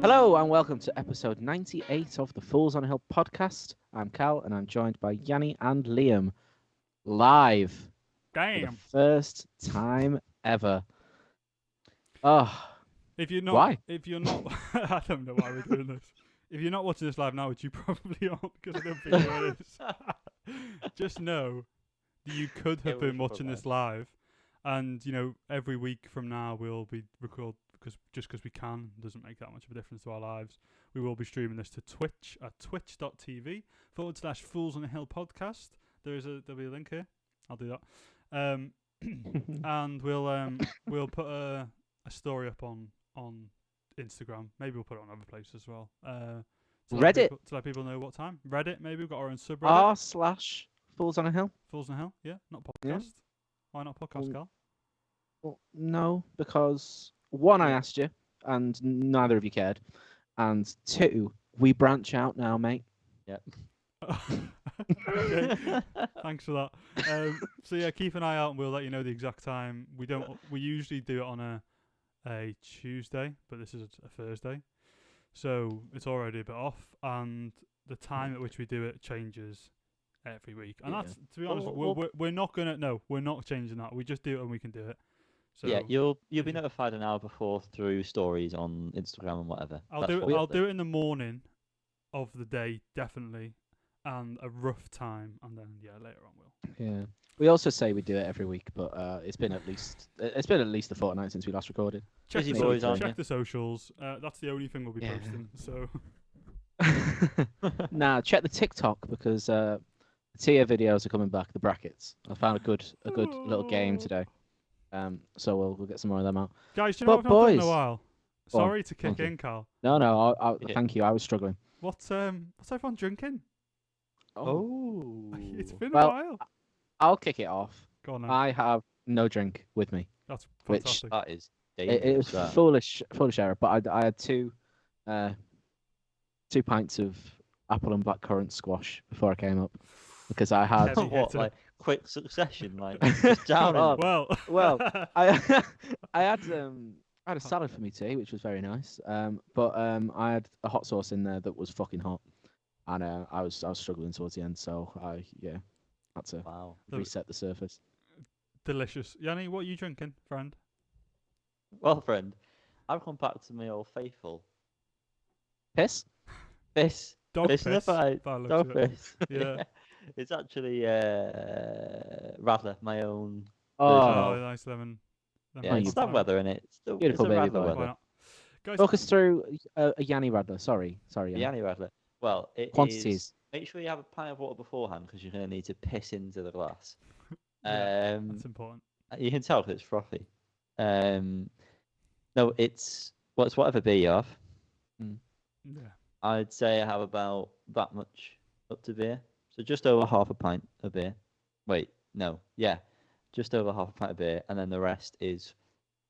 Hello and welcome to episode 98 of the Fools on a Hill podcast. I'm Cal and I'm joined by Yanni and Liam live for Damn. the first time ever. Oh, If you're not, why? If you're not, I don't know why we're doing this. If you're not watching this live now, which you probably aren't, because I don't think it is. Just know that you could have been watching this live, and every week from now we'll be record because we can, doesn't make that much of a difference to our lives. We will be streaming this to Twitch at twitch.tv/Fools on a Hill podcast. There'll be a link here. I'll do that. And we'll put a story up on Instagram. Maybe we'll put it on other places as well. Reddit. To let people know what time. Reddit, maybe. We've got our own subreddit. r/Fools on a Hill. Fools on a Hill, yeah. Not podcast. Yeah. Why not podcast, Cal? Well, no, because one, I asked you, and neither of you cared. And two, we branch out now, mate. Yep. Okay. Thanks for that. So yeah, keep an eye out and we'll let you know the exact time. We usually do it on a Tuesday, but this is a Thursday. So it's already a bit off, and the time at which we do it changes every week. And that's, to be honest, we're not changing that. We just do it when we can do it. So yeah, you'll be notified an hour before through stories on Instagram and whatever. I'll do it in the morning of the day, definitely, and a rough time, and then later on we'll. Yeah. We also say we do it every week, but it's been at least a fortnight since we last recorded. Check Busy the boys, socials. aren't Check you? the socials. That's the only thing we'll be posting. So Nah, check the TikTok because the tier videos are coming back. The brackets. I found a good little game today. So we'll get some more of them out. guys, do you know what I've not done in a while? Go on, Sorry to kick thank you. in, Carl. No. Yeah. Thank you. I was struggling. What's everyone drinking? Oh. It's been Well, a while. I'll kick it off. Go on then. I have no drink with me. That's which- fantastic. That is It was dangerous. foolish error, but I had two pints of apple and blackcurrant squash before I came up because I had. Heavy What, hitter. like quick succession, like just down Oh, and Well, I had a salad for me tea, which was very nice. But I had a hot sauce in there that was fucking hot, and I was struggling towards the end, so I had to wow. reset the surface. delicious. Yanni, what are you drinking, friend? Well, friend, I've come back to my old faithful. Piss? This Dog piss in the piss. fight. by the looks Dog of it. piss. Yeah. It's actually Radler, my own. Oh, Oh, nice lemon. Yeah, you it's that fine. weather in it. Beautiful it's a baby Radler boy. weather. Why not? Guys, talk us through a Yanni Radler. Sorry, Yanni. Yanni Radler. Well, it is. Quantities. Make sure you have a pint of water beforehand because you're going to need to piss into the glass. yeah, that's important. You can tell 'cause it's frothy. No, it's whatever beer you have. Yeah. I'd say I have about that much up to beer. So just over half a pint of beer. Wait, no. Yeah. Just over half a pint of beer. And then the rest is,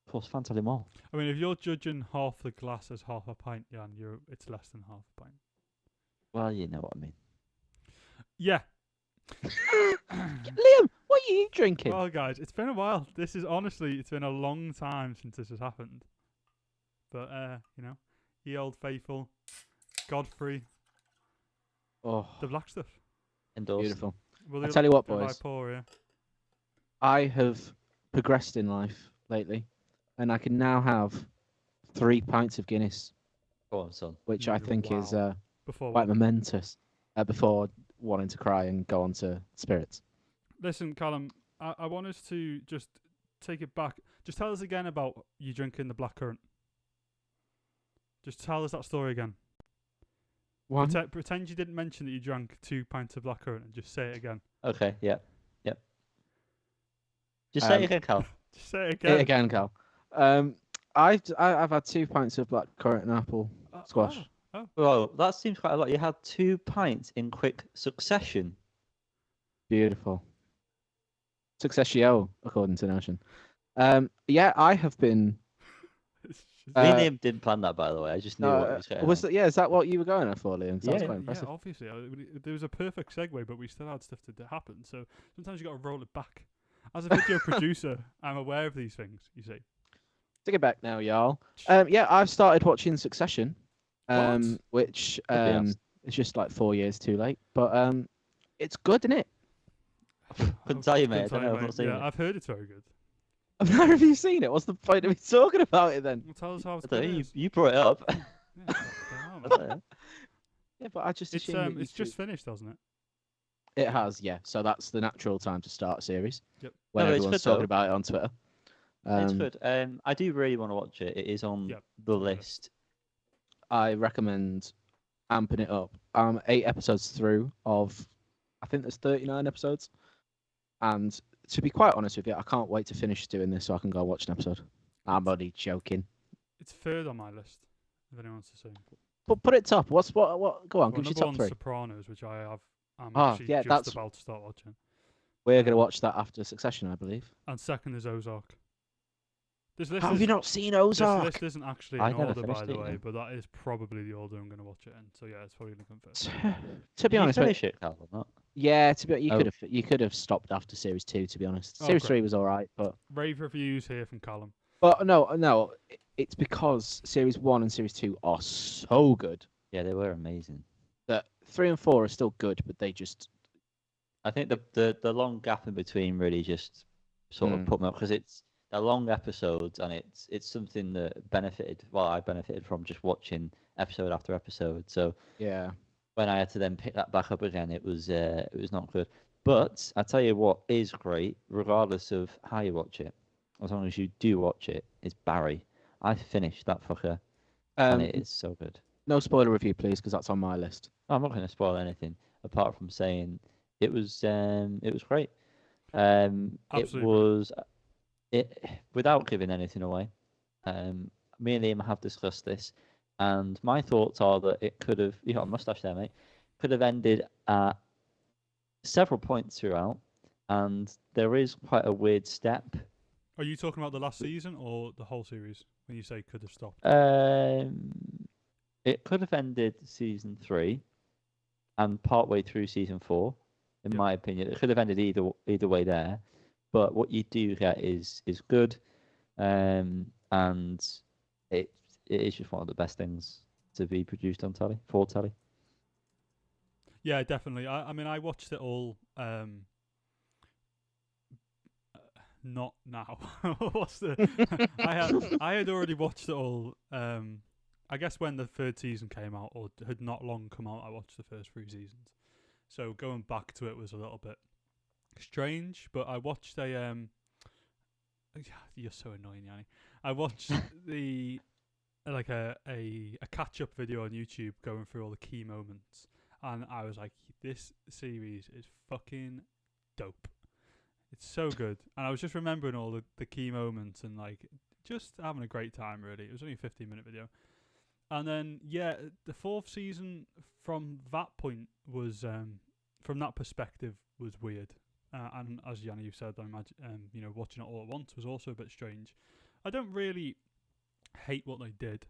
of course, Fanta Limon. I mean, if you're judging half the glass as half a pint, Jan, it's less than half a pint. Well, you know what I mean. Yeah. Liam, what are you drinking? Well, guys, it's been a while. It's been a long time since this has happened. But, the old faithful, Godfrey, Oh, the black stuff. Endorsed. beautiful. Will I'll tell you what, will I boys. pour, yeah? I have progressed in life lately, and I can now have 3 pints of Guinness, Go on, son. which I think is Wow. Before quite what? momentous. Before wanting to cry and go on to spirits. Listen, Callum, I want us to just take it back. Just tell us again about you drinking the blackcurrant. Just tell us that story again. One. Pretend you didn't mention that you drank 2 pints of blackcurrant and just say it again. Okay, yep. Just say it again, Cal. Just say it It again. again, Cal. I've had 2 pints of blackcurrant and apple squash. Oh. Well, that seems quite a lot. You had 2 pints in quick succession. Beautiful. Successio, according to Notion. Yeah, I have been. It's just- Me and Uh, Liam didn't plan that, by the way. I just knew what was going was on. that? Yeah, is that what you were going for, Liam? Sounds Yeah. quite impressive. obviously. There was a perfect segue, but we still had stuff to happen. So sometimes you got to roll it back. As a video producer, I'm aware of these things. You see. Take it back now, y'all. Yeah, I've started watching Succession, What? which honest. is just like 4 years too late, but it's good, isn't it? Couldn't tell you, mate. I Couldn't don't tell know. you, I've not seen yeah, it. I've heard it's very good. I've never even seen it. What's the point of me talking about it then? Well, tell us how it's I don't good. know, it you, is. you brought it up. Yeah, fucking hell, I man. don't know. Yeah, but I just It's assumed that you it's just finished, hasn't it? It has, yeah. So that's the natural time to start a series. Yep. When No, but it's everyone's good, talking though. about it on Twitter. It's good. I do really want to watch it. It is on Yep, the it's on the list. I recommend amping it up. I'm 8 episodes through of, I think there's 39 episodes. And to be quite honest with you, I can't wait to finish doing this so I can go watch an episode. I'm only joking. It's third on my list. If anyone wants to see. But put it top. What? Go on, Well, give us your number top one's 3. Sopranos, which I'm Ah, actually yeah, just that's- about to start watching. We're going to watch that after Succession, I believe. And second is Ozark. This list How have you not seen Ozark? This list isn't actually I in never order, by finished the it, way, yeah. but that is probably the order I'm going to watch it in. So yeah, it's probably going to come first. To be Did honest, you mate, finish it, Carl, or not? yeah, Oh. you could have stopped after series 2. To be honest, Oh, series great. 3 was all right, but Rave reviews here from Callum. no, it's because series 1 and series 2 are so good Yeah, they were amazing. that 3 and 4 are still good, but they just I think the long gap in between really just sort of put me up because they're long episodes and it's something that benefited. Well, I benefited from just watching episode after episode. So yeah. when I had to then pick that back up again, it was not good. But I tell you what is great, regardless of how you watch it, as long as you do watch it, is Barry. I finished that fucker, and it is so good. No spoiler review, please, because that's on my list. I'm not going to spoil anything apart from saying it was great. It Absolutely. was without giving anything away. Me and Liam have discussed this, and my thoughts are that it could have. You got a mustache there, mate. Could have ended at several points throughout, and there is quite a weird step. Are you talking about the last season or the whole series when you say could have stopped? It could have ended season 3 and partway through season 4, in Yep. my opinion. It could have ended either way there. But what you do get is good, and it is just one of the best things to be produced on telly, for telly. Yeah, definitely. I mean, I watched it all. Not now. What's the? I had already watched it all. I guess when the third season came out, or had not long come out, I watched the first 3 seasons. So going back to it was a little bit strange. But I watched a. You're so annoying, Yanni. I watched a catch up video on YouTube going through all the key moments, and I was like, this series is fucking dope. It's so good. And I was just remembering all the key moments and like just having a great time, really. It was only a 15-minute video. And then, yeah, the 4th season from that point was, from that perspective, was weird. And as Yanni, you said, I imagine, watching it all at once was also a bit strange. I don't really hate what they did.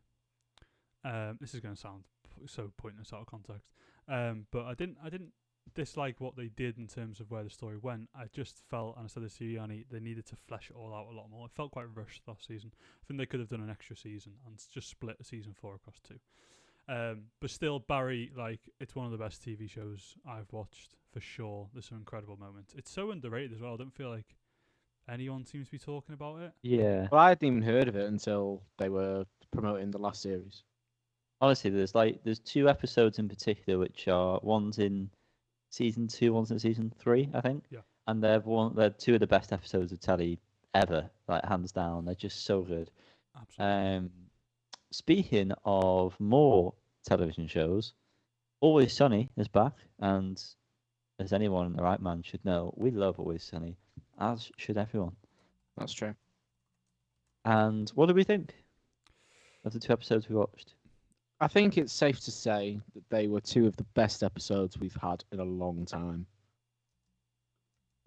This is going to sound so pointless out of context. But I didn't dislike what they did in terms of where the story went. I just felt, and I said this to you, Yanni, they needed to flesh it all out a lot more. It felt quite rushed last season. I think they could have done an extra season and just split season 4 across 2. But still, Barry, like, it's one of the best TV shows I've watched for sure. There's some incredible moments. It's so underrated as well. I don't feel like anyone seems to be talking about it. Yeah. Well, I hadn't even heard of it until they were promoting the last series. Honestly, there's 2 episodes in particular which are one's in season 2, one's in season 3, I think. Yeah. And they're 2 of the best episodes of telly ever, like hands down. They're just so good. Absolutely. Speaking of more television shows, Always Sunny is back, and as anyone in the right mind should know, we love Always Sunny, as should everyone. That's true. And what do we think of the 2 episodes we watched? I think it's safe to say that they were 2 of the best episodes we've had in a long time.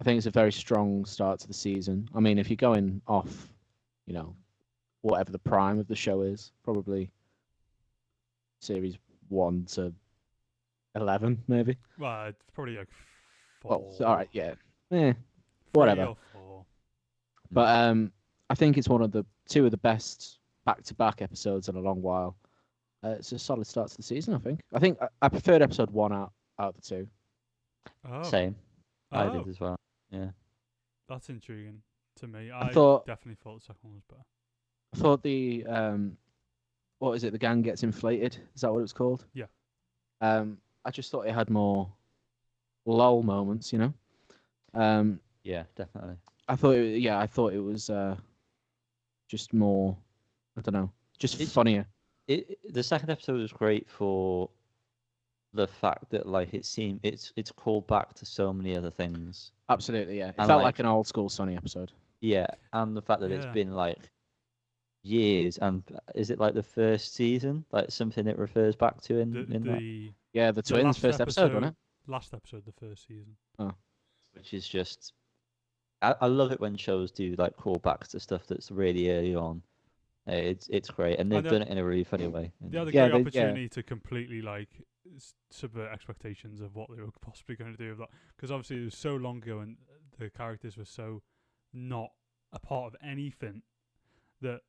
I think it's a very strong start to the season. I mean, if you're going off you know, whatever the prime of the show is, probably series 1 to 11, maybe. Well, it's probably like 4. Well, all right, yeah, 3 whatever. or 4. But I think it's two of the best back-to-back episodes in a long while. It's a solid start to the season, I think. I preferred episode 1 out of the 2. Oh. Same. I Oh, did as well. Yeah. that's intriguing to me. I I thought- definitely thought the second one was better. I thought the what is it? The gang gets inflated. Is that what it's called? Yeah. I just thought it had more lull moments, you know. Yeah, definitely. I thought it was just more. I don't know, just It's- funnier. The second episode was great for the fact that like it's called back to so many other things. Absolutely, yeah. It And, felt like- like an old school Sunny episode. Yeah, and the fact that it's Yeah. been like years, and is it like the first season, like something it refers back to in that, The Yeah, the twins last first episode, wasn't it? last episode, the first season. which is just I love it when shows do like callbacks to stuff that's really early on. It's great, and they've And done it in a really funny way. They had a Yeah, great they- yeah. opportunity to completely like subvert expectations of what they were possibly going to do with that, because obviously it was so long ago and the characters were so not a part of anything that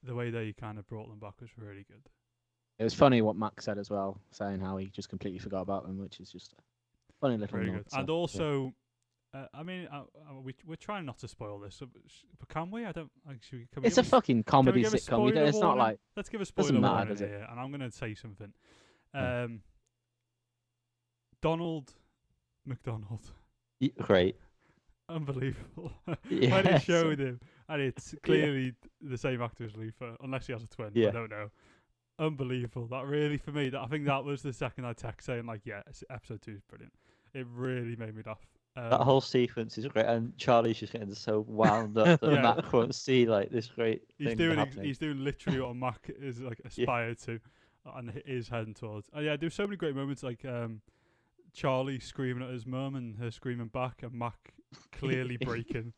the way they kind of brought them back was really good. It was funny what Max said as well, saying how he just completely forgot about them, which is just a funny little Very nod, good. so, And yeah. also, I mean, we're trying not to spoil this, but can we? I don't. Actually, can we It's a give fucking comedy give a sitcom. spoiler It's not warning? like Let's give a spoiler doesn't matter, warning does it? here, and I'm going to say something. Yeah. Donald McDonald, Great. unbelievable. When Yeah, he showed him, and it's clearly the same actor as Luther, unless he has a twin. I Yeah. don't know. Unbelievable. That really, for me, I think that was the second I text saying like, yeah, episode 2 is brilliant. It really made me laugh. That whole sequence is great, and Charlie's just getting so wound up that Yeah. Matt can't see like this great He's thing doing happening. he's doing literally what Mac is like aspired to, and is heading towards. Oh yeah, there's so many great moments like Charlie screaming at his mum and her screaming back, and Mac clearly breaking.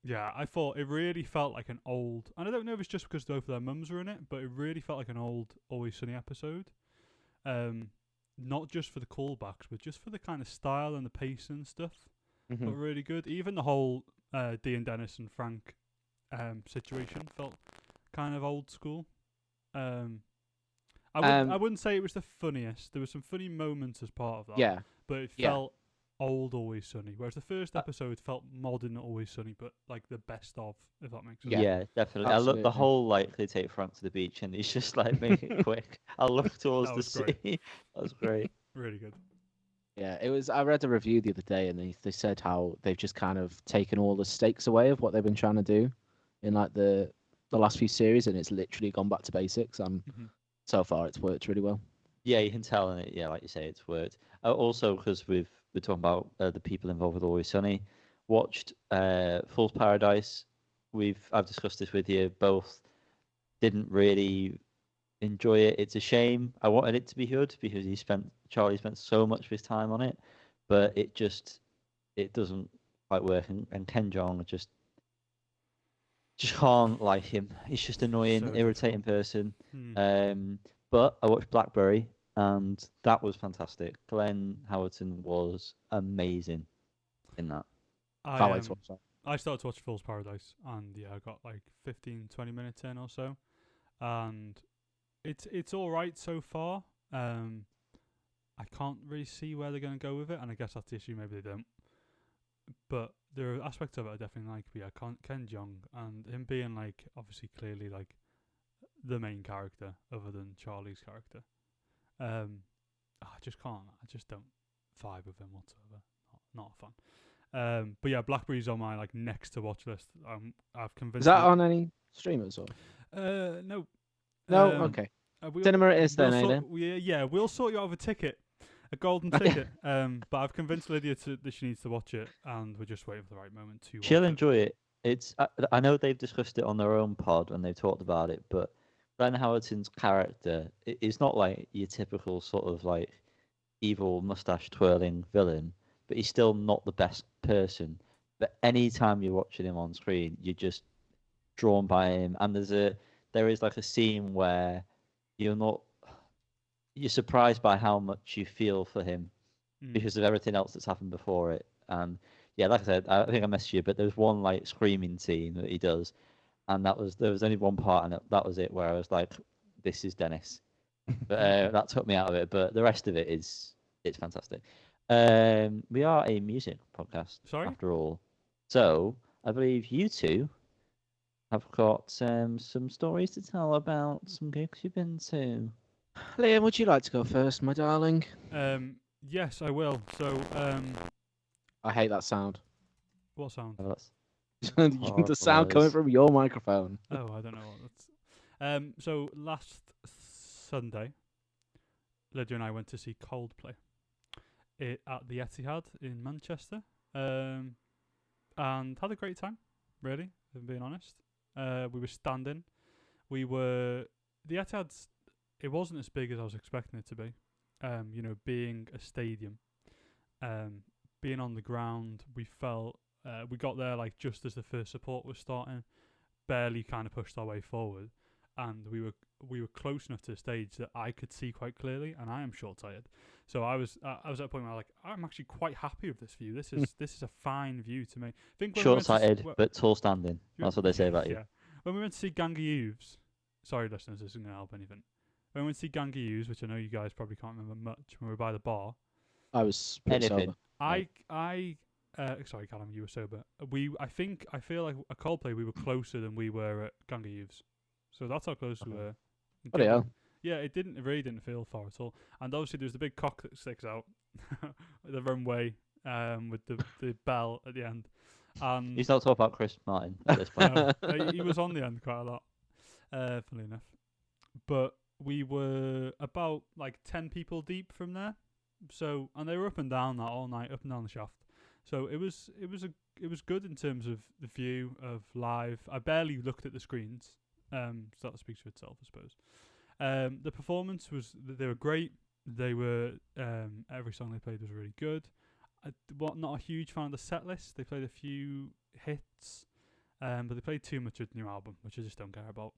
Yeah, I thought it really felt like an old, and I don't know if it's just because both of their mums were in it, but it really felt like an old Always Sunny episode. Not just for the callbacks, but just for the kind of style and the pace and stuff. Mhm. But really good. Even the whole Dee and Dennis and Frank situation felt kind of old school. I wouldn't say it was the funniest. There were some funny moments as part of that. yeah, But it yeah. felt old Always Sunny. Whereas the first episode felt modern Always Sunny, but like the best of, if that makes sense. Yeah, definitely. I love absolutely. the whole like they take Frank to the beach and he's just like making it quick. I look towards That the was great. sea. That was great. Really good. Yeah, it was. I read a review the other day, and they said how they've just kind of taken all the stakes away of what they've been trying to do in like the last few series, and it's literally gone back to basics. And Mhm. so far, it's worked really well. Yeah, you can tell, and yeah, like you say, it's worked. Also, because we're talking about the people involved with Always Sunny, watched Fool's Paradise. I've discussed this with you. Both didn't really enjoy it. It's a shame. I wanted it to be good because Charlie spent so much of his time on it, but it doesn't quite work. And Ken Jeong just can't like him. He's just annoying, So irritating person. Hmm. But I watched Blackberry, and that was fantastic. Glenn Howerton was amazing in that. Can't wait to watch that. I started to watch Fool's Paradise, and yeah, I got like 15, 20 minutes in or so, and it's all right so far. I can't really see where they're going to go with it, and I guess that's the issue. Maybe they don't. But there are aspects of it I definitely like. But yeah, Ken Jeong and him being like obviously clearly like the main character other than Charlie's character. I just can't. I just don't vibe with him whatsoever. Not a fan. But yeah, Blackberry's on my like next to watch list. I've convinced. Is that on any streamers or? No. No. Okay. Okay. Cinema it is then, eh? Yeah, we'll sort you out of a ticket, a golden ticket. But I've convinced Lydia that she needs to watch it, and we're just waiting for the right moment to. She'll watch enjoy it. It's I know they've discussed it on their own pod when they've talked about it, but Glenn Howerton's character is not like your typical sort of like evil mustache twirling villain, but he's still not the best person. But any time you're watching him on screen, you're just drawn by him. And there is like a scene where you're surprised by how much you feel for him because of everything else that's happened before it. And yeah, like I said, I think I messaged you, but there's one like screaming scene that he does, and there was only one part, and that was it, where I was like, "This is Dennis." But that took me out of it. But the rest of it's fantastic. We are a music podcast, after all, so I believe you two have got some stories to tell about some gigs you've been to. Liam, would you like to go first, my darling? Yes, I will. So, I hate that sound. What sound? Oh, The sound coming from your microphone. Oh, I don't know what that's. So last Sunday, Lydia and I went to see Coldplay at the Etihad in Manchester, and had a great time. Really, if I'm being honest. We were standing. The Etihad's. It wasn't as big as I was expecting it to be. Being a stadium, being on the ground, we felt we got there like just as the first support was starting, barely kind of pushed our way forward, and we were close enough to the stage that I could see quite clearly, and I am short-sighted, so I was at a point where I was like, I'm actually quite happy with this view. This is a fine view to me. I think short-sighted but tall standing. That's what they say about you. Yeah. When we went to see Gang of Youths, sorry listeners, this isn't going to help anything. When we went to see Gang of Youths, which I know you guys probably can't remember much, when we were by the bar. I was pretty sober. Sorry, Callum, you were sober. I feel like at Coldplay we were closer than we were at Gang of Youths. So that's how close we were. Oh, yeah. Yeah, it really didn't feel far at all. And obviously there's the big cock that sticks out the runway with the bell at the end. And he's not talking about Chris Martin at this point. No, he was on the end quite a lot, funnily enough. But we were about like 10 people deep from there. So, and they were up and down that all night, up and down the shaft. So it was good in terms of the view of live. I barely looked at the screens. So that speaks for itself, I suppose. The performance they were great. They were every song they played was really good. Not a huge fan of the set list. They played a few hits, but they played too much of the new album, which I just don't care about.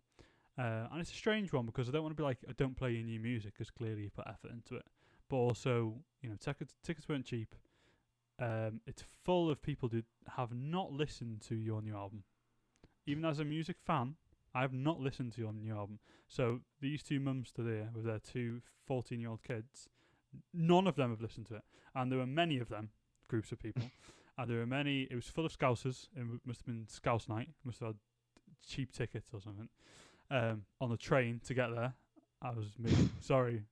And it's a strange one because I don't want to be like, I don't play your new music because clearly you put effort into it. But also, tickets weren't cheap. It's full of people who have not listened to your new album. Even as a music fan, I have not listened to your new album. So these two mums stood here with their two 14-year-old kids. None of them have listened to it. And there were many of them, groups of people. And there were many, it was full of Scousers. It must have been Scouse night. Must have had cheap tickets or something. On the train to get there. I was me. Sorry.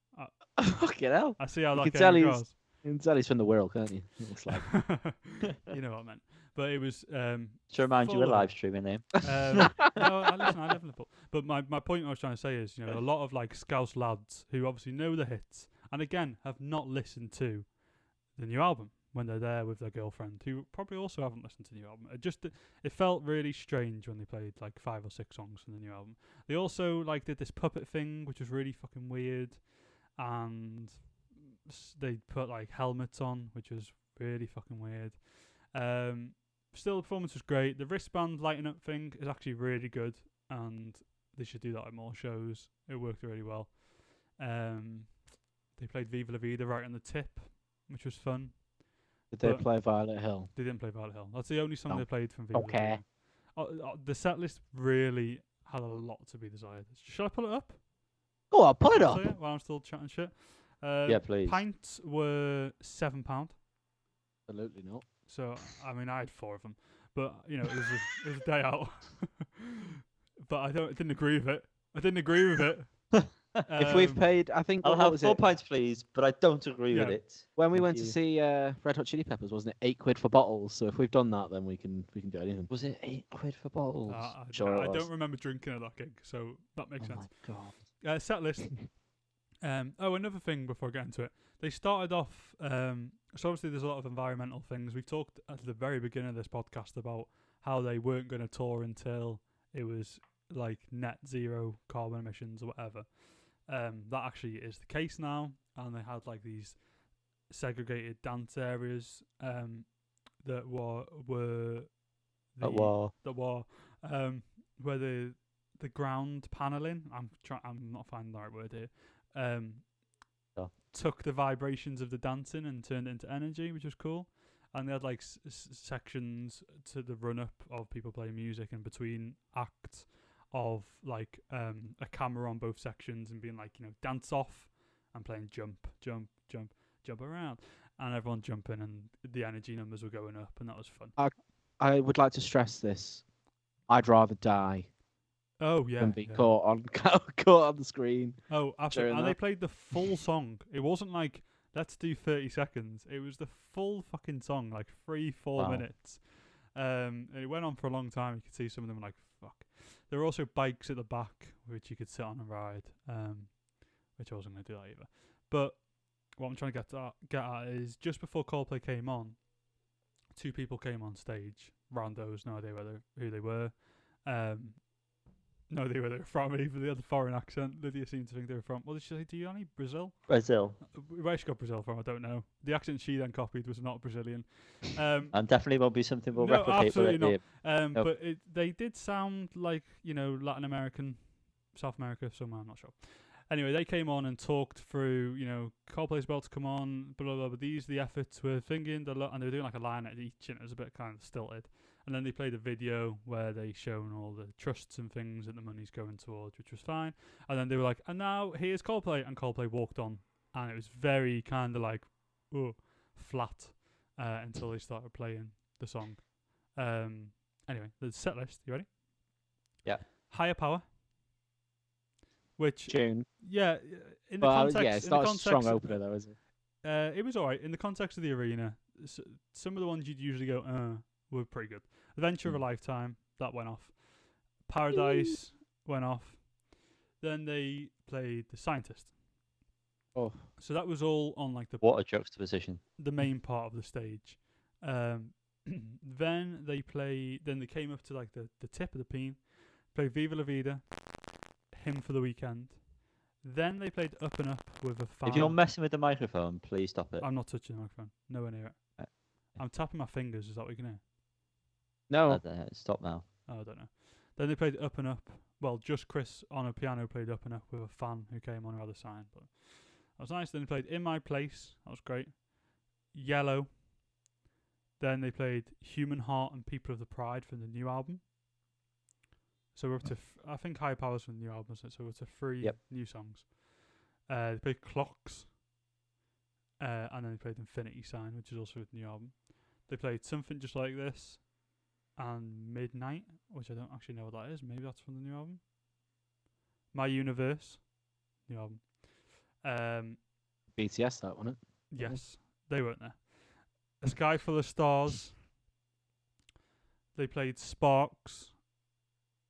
Fucking hell. I see how that you can tell he's from the world, can't you? It's like you know what I meant. But it was to remind you, we're live streaming name. No, I live in Liverpool. But my point I was trying to say is, a lot of like Scouse lads who obviously know the hits and again have not listened to the new album when they're there with their girlfriend, who probably also haven't listened to the new album. It felt really strange when they played like 5 or 6 songs from the new album. They also like did this puppet thing, which was really fucking weird, and they put like helmets on, which was really fucking weird. Still, the performance was great. The wristband lighting up thing is actually really good, and they should do that at more shows. It worked really well. They played Viva La Vida right on the tip, which was fun. Did they play Violet Hill? They didn't play Violet Hill. That's the only song they played from Viva La Okay. Vida. The set list really had a lot to be desired. Shall I pull it up? Go on, pull it up. While I'm still chatting shit. Yeah, please. Pints were £7. Absolutely not. So, I mean, I had 4 of them. But, it was a day out. But I didn't agree with it. If we've paid, I think... I'll have 4 pints, please, but I don't agree with it. When we went to see Red Hot Chili Peppers, wasn't it £8 for bottles? So if we've done that, then we can do anything. Was it £8 for bottles? I don't remember drinking at that gig, so that makes sense. My God. Set list. Another thing before I get into it. They started off... so obviously there's a lot of environmental things. We talked at the very beginning of this podcast about how they weren't going to tour until it was like net zero carbon emissions or whatever. That actually is the case now, and they had like these segregated dance areas that were where the ground paneling. I'm not finding the right word here. Took the vibrations of the dancing and turned it into energy, which was cool. And they had like sections to the run up of people playing music, and between acts of like a camera on both sections and being like, dance off and playing jump around, and everyone jumping, and the energy numbers were going up, and that was fun. I would like to stress this. I'd rather die Oh yeah, than be caught on the screen. Oh, absolutely. And that. they played the full song. It wasn't like, let's do 30 seconds. It was the full fucking song, like 3-4 minutes. And it went on for a long time. You could see some of them were like, fuck. There were also bikes at the back, which you could sit on and ride, which I wasn't going to do that either. But what I'm trying to get at is, just before Coldplay came on, 2 people came on stage. Randos, no idea who they were. No idea where they were from, even they had the foreign accent. Lydia seemed to think they were from, what did she say, Yanni? Brazil? Brazil. Where she got Brazil from, I don't know. The accent she then copied was not Brazilian. And definitely won't be something we'll no, replicate. Absolutely not. Nope. But they did sound like, Latin American, South America, somewhere, I'm not sure. Anyway, they came on and talked through, Coldplay's about to come on, blah, blah, blah, but these are the efforts we're thinking, and they were doing like a line at each, and it was a bit kind of stilted. And then they played a video where they shown all the trusts and things that the money's going towards, which was fine. And then they were like, and now here's Coldplay. And Coldplay walked on. And it was very kind of like, flat until they started playing the song. Anyway, the set list. You ready? Yeah. Higher Power. Which, June. Yeah, in the context... Yeah, it's not a strong opener though, is it? It was alright. In the context of the arena, some of the ones you'd usually go, were pretty good. Adventure of a Lifetime, that went off. Paradise went off. Then they played The Scientist. Oh. So that was all on like what a juxtaposition. The main part of the stage. Then they came up to like the tip of the peen, played Viva La Vida, Hymn for the Weekend. Then they played Up and Up with a fan. If you're messing with the microphone, please stop it. I'm not touching the microphone. Nowhere near it. I'm tapping my fingers. Is that what you can hear? No. Stop now. Oh, I don't know. Then they played Up and Up. Well, just Chris on a piano played Up and Up with a fan who came on who had a sign. But that was nice. Then they played In My Place. That was great. Yellow. Then they played Human Heart and People of the Pride from the new album. So we're up to, I think Higher Powers from the new album, so we're up to 3 new songs. They played Clocks. And then they played Infinity Sign, which is also the new album. They played Something Just Like This and Midnight, which I don't actually know what that is. Maybe that's from the new album. My Universe, new album. BTS, that wasn't it? Yes, they weren't there. A Sky Full of Stars. They played Sparks.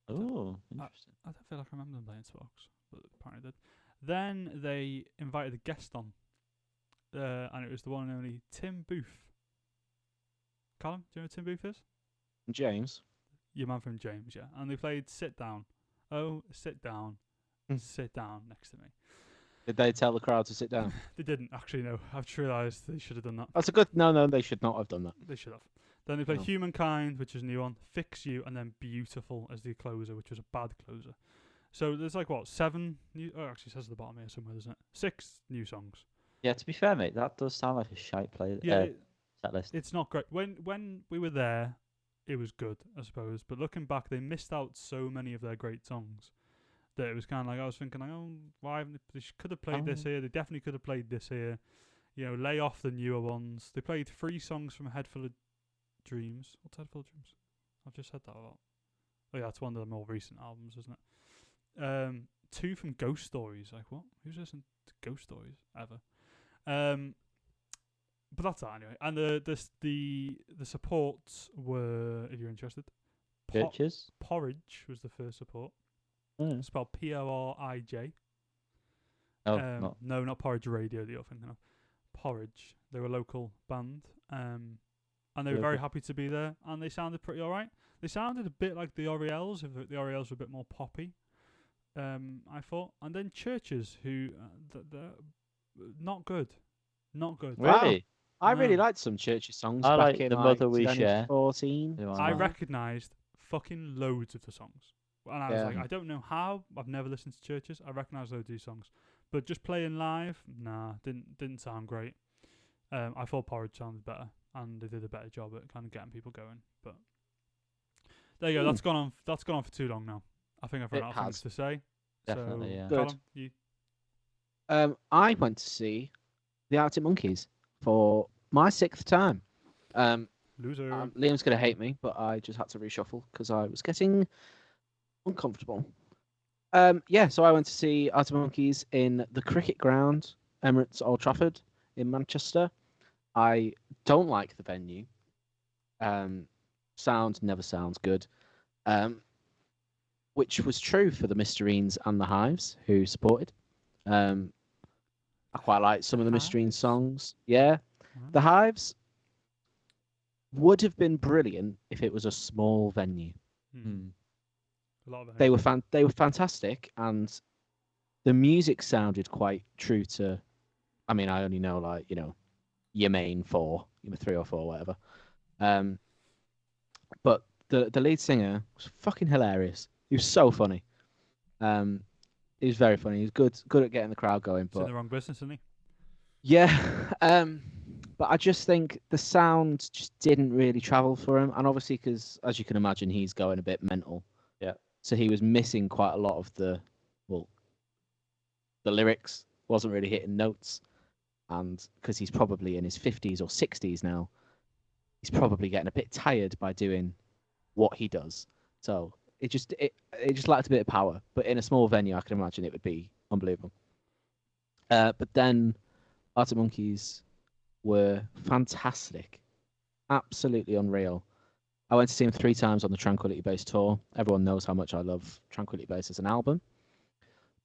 Oh, interesting. I don't feel like I remember them playing Sparks, but apparently did. Then they invited a guest on, and it was the one and only Tim Booth. Callum, do you know who Tim Booth is? James. Your man from James, yeah. And they played Sit Down. Oh, sit down. Sit down next to me. Did they tell the crowd to sit down? They didn't, actually, no. I've just realised they should have done that. That's a good... No, they should not have done that. They should have. Then they played Humankind, which is a new one. Fix You, and then Beautiful as the closer, which was a bad closer. So there's like, 7 new... Oh, actually, it says at the bottom here somewhere, doesn't it? 6 new songs. Yeah, to be fair, mate, that does sound like a shite set list. It's not great. When we were there, it was good, I suppose. But looking back, they missed out so many of their great songs that it was kind of like, I was thinking, like, why haven't they could have played this here. They definitely could have played this here. Lay off the newer ones. They played 3 songs from A Head Full of Dreams. What's Head Full of Dreams? I've just said that a lot. Oh yeah, it's one of the more recent albums, isn't it? 2 from Ghost Stories. Like, what? Who's listening to Ghost Stories ever? But that's that anyway. And the supports were, if you're interested, Churches. Porridge was the first support. Mm. Spelled Porij. Oh, no, not Porridge Radio. The other thing, no. Porridge. They were a local band, and they were very happy to be there. And they sounded pretty all right. They sounded a bit like the Orioles, if the Orioles were a bit more poppy. I thought. And then Churches, who not good. Really? Wow. I really liked some Churches songs. I back like in The Mother We Share. 2014. I recognised fucking loads of the songs. And I was like, I don't know how. I've never listened to Churches. I recognise those two songs, but just playing live, nah, didn't sound great. I thought Porridge sounded better, and they did a better job at kind of getting people going. But there you go. That's gone on. That's gone on for too long now. I think I've run out of things to say. Definitely, yeah. Callum, you. I went to see the Arctic Monkeys for my 6th time. Loser. Liam's going to hate me, but I just had to reshuffle because I was getting uncomfortable. So I went to see Arctic Monkeys in the cricket ground, Emirates Old Trafford in Manchester. I don't like the venue. Sound never sounds good. Which was true for the Mysterines and the Hives, who supported. I quite like some of the Mysterine songs. Yeah. The Hives would have been brilliant if it was a small venue. A lot of they were fantastic, and the music sounded quite true to. I mean, I only know your main 4, your 3 or 4, whatever. But the lead singer was fucking hilarious. He was so funny. He was very funny. He was good at getting the crowd going. But in the wrong business, isn't he? Yeah. But I just think the sound just didn't really travel for him, and obviously because, as you can imagine, he's going a bit mental. Yeah. So he was missing quite a lot of the lyrics. Wasn't really hitting notes, and because he's probably in his 50s or 60s now, he's probably getting a bit tired by doing what he does. So it just lacked a bit of power. But in a small venue, I can imagine it would be unbelievable. But then Arctic Monkeys were fantastic, absolutely unreal. I went to see him 3 times on the Tranquility Base tour. Everyone knows how much I love Tranquility Base as an album,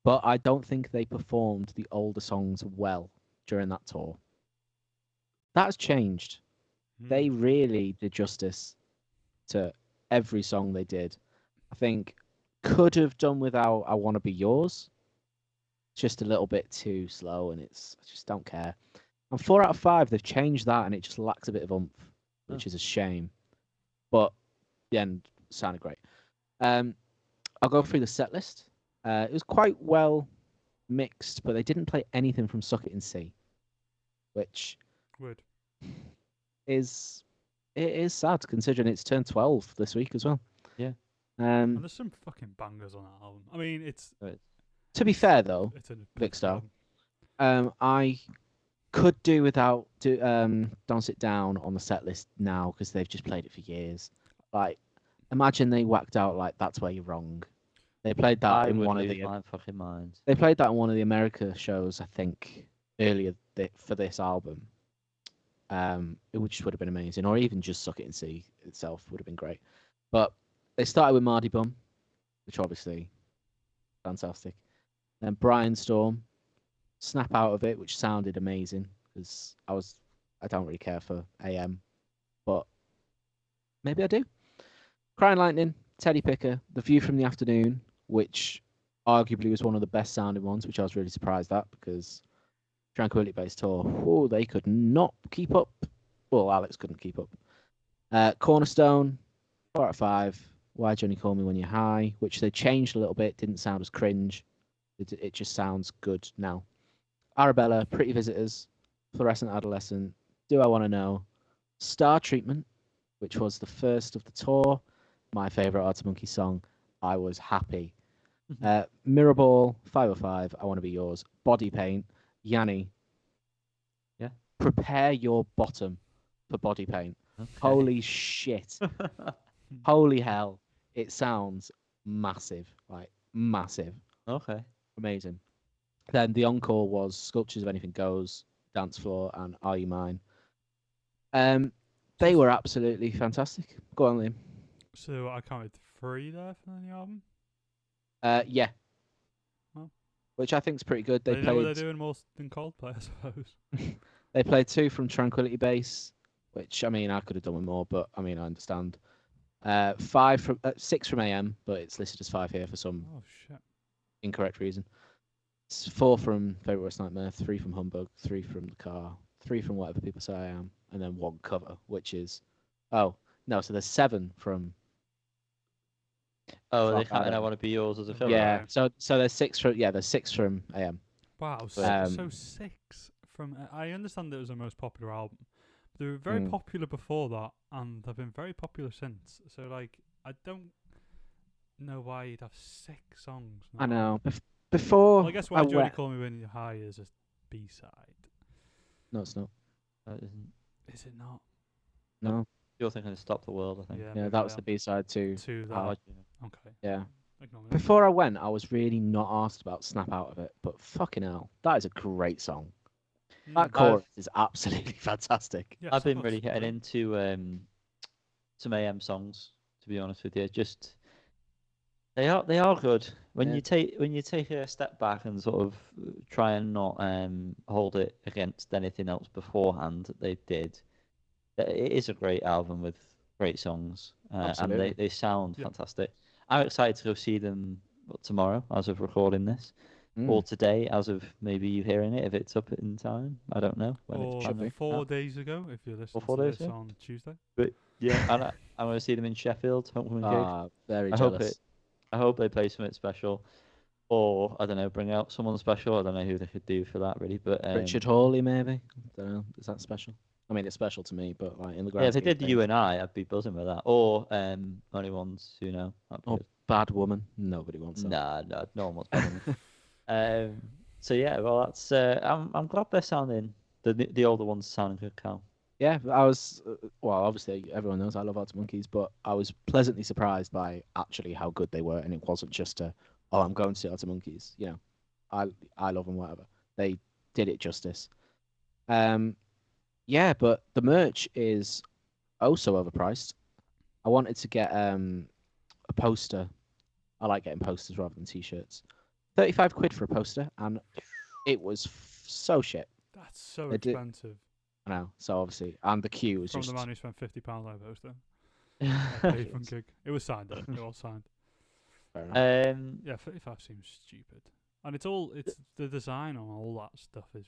but I don't think they performed the older songs well during that tour. That has changed. They really did justice to every song they did. I think could have done without I Wanna Be Yours. Just a little bit too slow, and I just don't care. And 4 out of 5, they've changed that, and it just lacks a bit of oomph, which is a shame. But the end sounded great. I'll go through the set list. It was quite well mixed, but they didn't play anything from Suck It and See, which is sad considering it's turned 12 this week as well. Yeah. And there's some fucking bangers on that album. I mean, to be fair though, Vic Star, I could do without Don't Sit Down on the set list now because they've just played it for years. Like, imagine they whacked out like That's Where You're Wrong. They played that in one of the fucking minds. They played that in one of the America shows, I think, earlier for this album. It just would have been amazing, or even just Suck It and See itself would have been great. But they started with Mardy Bum, which obviously fantastic. Then Brian Storm, Snap Out of It, which sounded amazing because I don't really care for AM, but maybe I do. Crying Lightning, Teddy Picker, The View from the Afternoon, which arguably was one of the best sounding ones, which I was really surprised at because Tranquility Base tour, they could not keep up. Well, Alex couldn't keep up. Cornerstone, 4 out of 5. Why Johnny Call Me When You're High, which they changed a little bit, didn't sound as cringe. It just sounds good now. Arabella, Pretty Visitors, Fluorescent Adolescent, Do I Want to Know, Star Treatment, which was the first of the tour, my favourite Arctic Monkey song. I was happy. Mirrorball, 505, I Want to Be Yours, Body Paint, Yanni. Yeah. Prepare your bottom for Body Paint. Okay. Holy shit. Holy hell. It sounds massive. Like, massive. Okay. Amazing. Then the encore was Sculptures of Anything Goes, Dance Floor, and Are You Mine. They were absolutely fantastic. Go on, Liam. So I counted 3 there for the album? Yeah. Well, which I think is pretty good. They know what they're doing more than Coldplay, I suppose. They played 2 from Tranquility Base, which, I mean, I could have done with more, but, I mean, I understand. 6 from AM, but it's listed as 5 here for some incorrect reason. 4 from Favourite Worst Nightmare, 3 from Humbug, 3 from The Car, 3 from Whatever People Say I Am, and then 1 cover, which is... Oh, no, so there's 7 from... Oh, from they can't. I AM. want to be yours as a film. Yeah. Right. So there's six from AM. Wow, Um, so 6 from. I understand it was the most popular album. But they were very Mm. popular before that, and they've been very popular since. So like, I don't know why you'd have 6 songs. on I an know. album. Before Well, I guess I why Jody went. Call Me When You're High is a B-side. No, it's not. That isn't. Is it not? No. You're thinking of Stop the World, I think. Yeah, Yeah, maybe that I was the am. B-side to. To that. Hard. Okay. Yeah. Ignore me. Before I went, I was really not asked about Snap Out of It, but fucking hell, that is a great song. That Mm. chorus is absolutely fantastic. Yes, I've of been course, really getting great. into some AM songs, to be honest with you. Just they are good. When Yeah. you take a step back and sort of try and not hold it against anything else beforehand that they did. It is a great album with great songs, and Absolutely. they sound Yeah. fantastic. I'm excited to go see them tomorrow, as of recording this, or Mm. today, as of maybe you hearing it, if it's up in time. I don't know when Or it's Should be. 4 out. days ago, if you're listening 4 to days this ago? on Tuesday. But yeah, and I'm going to see them in Sheffield, homecoming gig. Ah, very I hope jealous. I hope they play something special, or I don't know, bring out someone special. I don't know who they could do for that really, but Richard Hawley, maybe. Don't know. Is that special? I mean, it's special to me, but like in the yeah, grand if they scheme of did you things. and I'd be buzzing with that. Or Only Ones Who Know. That'd be Or good. Bad Woman. Nobody wants that. Nah, no one wants better than me. So yeah, well that's I'm glad they're sounding the older ones sounding good, Cal. Yeah, I was. Well, obviously everyone knows I love Arctic Monkeys, but I was pleasantly surprised by actually how good they were, and it wasn't just oh, I'm going to see Arctic Monkeys. You know, I love them, whatever. They did it justice. Yeah, but the merch is oh so overpriced. I wanted to get a poster. I like getting posters rather than t-shirts. 35 quid for a poster, and it was so shit. That's so They did- expensive. I know. So obviously, and the queue was From just the man who spent £50 on a poster. A pavement Jeez. gig. It was signed though. It was signed. fair enough. Yeah, 35 seems stupid. And it's the design on all that stuff is